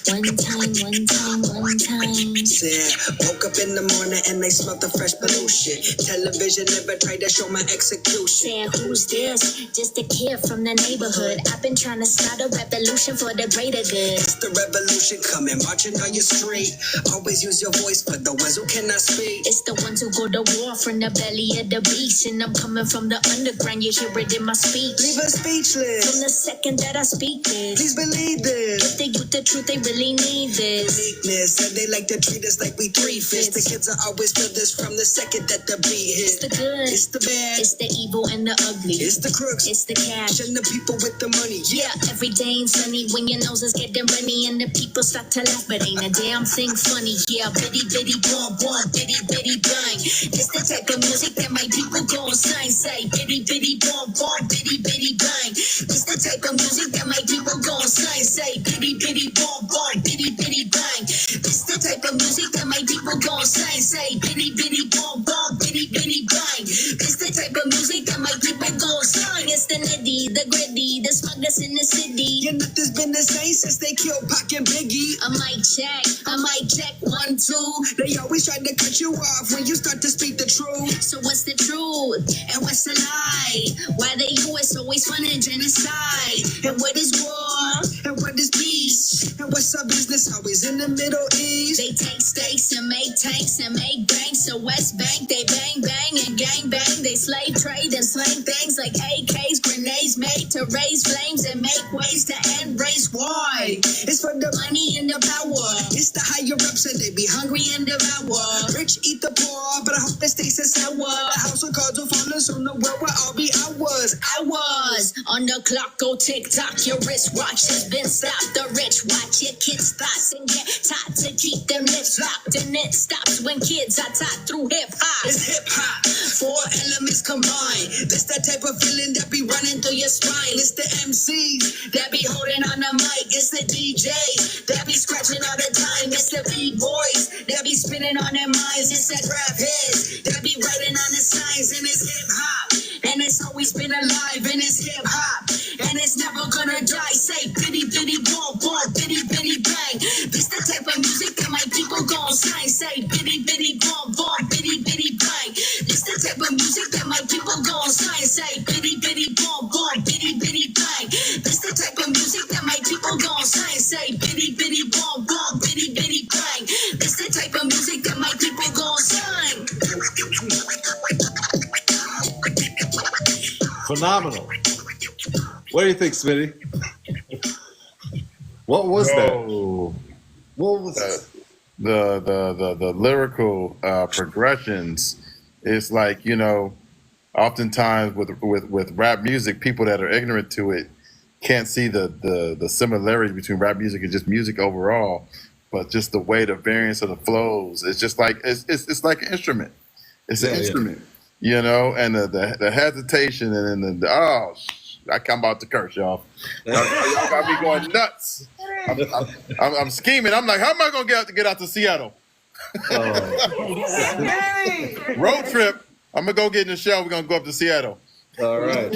one time, one time, one time. Yeah, woke up in the morning and they smelled the fresh pollution. Television never tried to show my execution. Said, who's this? Just a kid from the neighborhood. I've been trying to start a revolution for the greater good. It's the revolution coming, marching on your street. Always use your voice for the ones who cannot speak. It's the ones who go to war from the belly of the beast. And I'm coming from the underground, you hear it in my speech. Leave us speechless. From the second that I speak this, Please believe this. give the youth the truth, they really need this. Uniqueness, and they like to treat us like we three fish. The kids are always feel this from the second that the beat It's hit. the good, It's the bad, it's the evil and the ugly. it's the crooks, It's the cash. and the people with the money. Yeah, every day ain't sunny when your nose is getting runny and the people start to laugh, but ain't a damn thing funny. Yeah, bitty bitty bomb bomb, bitty bitty bang. It's the type of music that my people go and sign. Say bitty bitty bomb bomb, bitty bitty bang. It's the type of music that my people go and sign. Say bitty bitty bomb bomb, bitty bitty bang. It's the type of music that my people go and sign. Say bitty bitty bomb bomb, bitty bitty bang. It's the type of music that my people go and sign. It's the nitty, the gritty, the smugness in the city. Yeah, nothing's been the same since they killed Pac and Biggie. I might check 1, 2. They always try to cut you off when you start to speak the truth. So what's the truth and what's the lie? Why the U.S. always funding genocide? And what is war? And what is peace? And what's our business always in the Middle East? They take stakes and make tanks and make banks. So West Bank, they bang bang and gang bang. They slave trade and slang things like AKs, grenades made to raise flames and make ways to end race war. It's for the Money and the power. It's the higher ups and they be hungry. Hungry and devour. Rich eat the poor, but I hope they stay sour. The house of cards will fall soon. The world will all be ours. I was on the clock, go tick tock. Your wristwatch has been stopped. The rich watch your kids' thoughts and get taught to keep them lips locked. And it stops when kids are taught through hip hop. It's hip hop, 4 elements combined. This that type of feeling that be running through your spine. It's the MCs that be holding on the mic. It's the DJs that be scratching all the time. It's the B-boys that be spinning on their minds. It's the rap heads that be writing on the signs. And it's hip hop, and it's always been alive. And it's hip hop, and it's never gonna die. Say bitty bitty bomb bomb, bitty bitty bang. This the type of music that my people gon' sign. Say bitty bitty bomb bomb, bitty bitty bang. This the type of music that my people gon' sign, say bitty bitty boom boom, bitty bitty bang. This the type of music that my people gon' sign, say bitty bitty boom boom, bitty bitty bang. This the type of music that my people gon' sign. Phenomenal. What do you think, Smitty? What was that? Oh, What was? the lyrical progressions. It's like, you know, oftentimes with rap music, people that are ignorant to it can't see the similarity between rap music and just music overall. But just the way the variance of the flows, it's just like it's like an instrument. It's an Yeah, yeah. instrument, you know, and the hesitation and then I'm about to curse, y'all. Y'all got me going nuts. I'm scheming. I'm like, how am I gonna get out to Seattle? Road trip. I'm gonna go get in the show. We're gonna go up to Seattle. All right.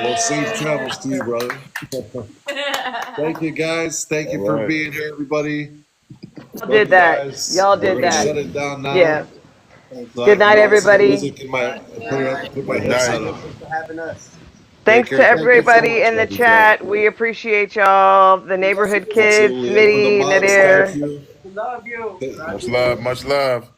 Well, safe travels to you, brother. Thank you, guys. Thank you All for right. being here, everybody. Y'all did that. Guys, Y'all we're did gonna that. shut it down now. Yeah. So Good night, I can listen to everybody. music in put my Good headset night. up. Thanks for having us. Thanks care. to Thank you so everybody much, in the love you, chat. Fred. We appreciate y'all. The neighborhood kids, Absolutely. And for the Smitty, mods, Nadir. thank you. Love you. Much love. Much love.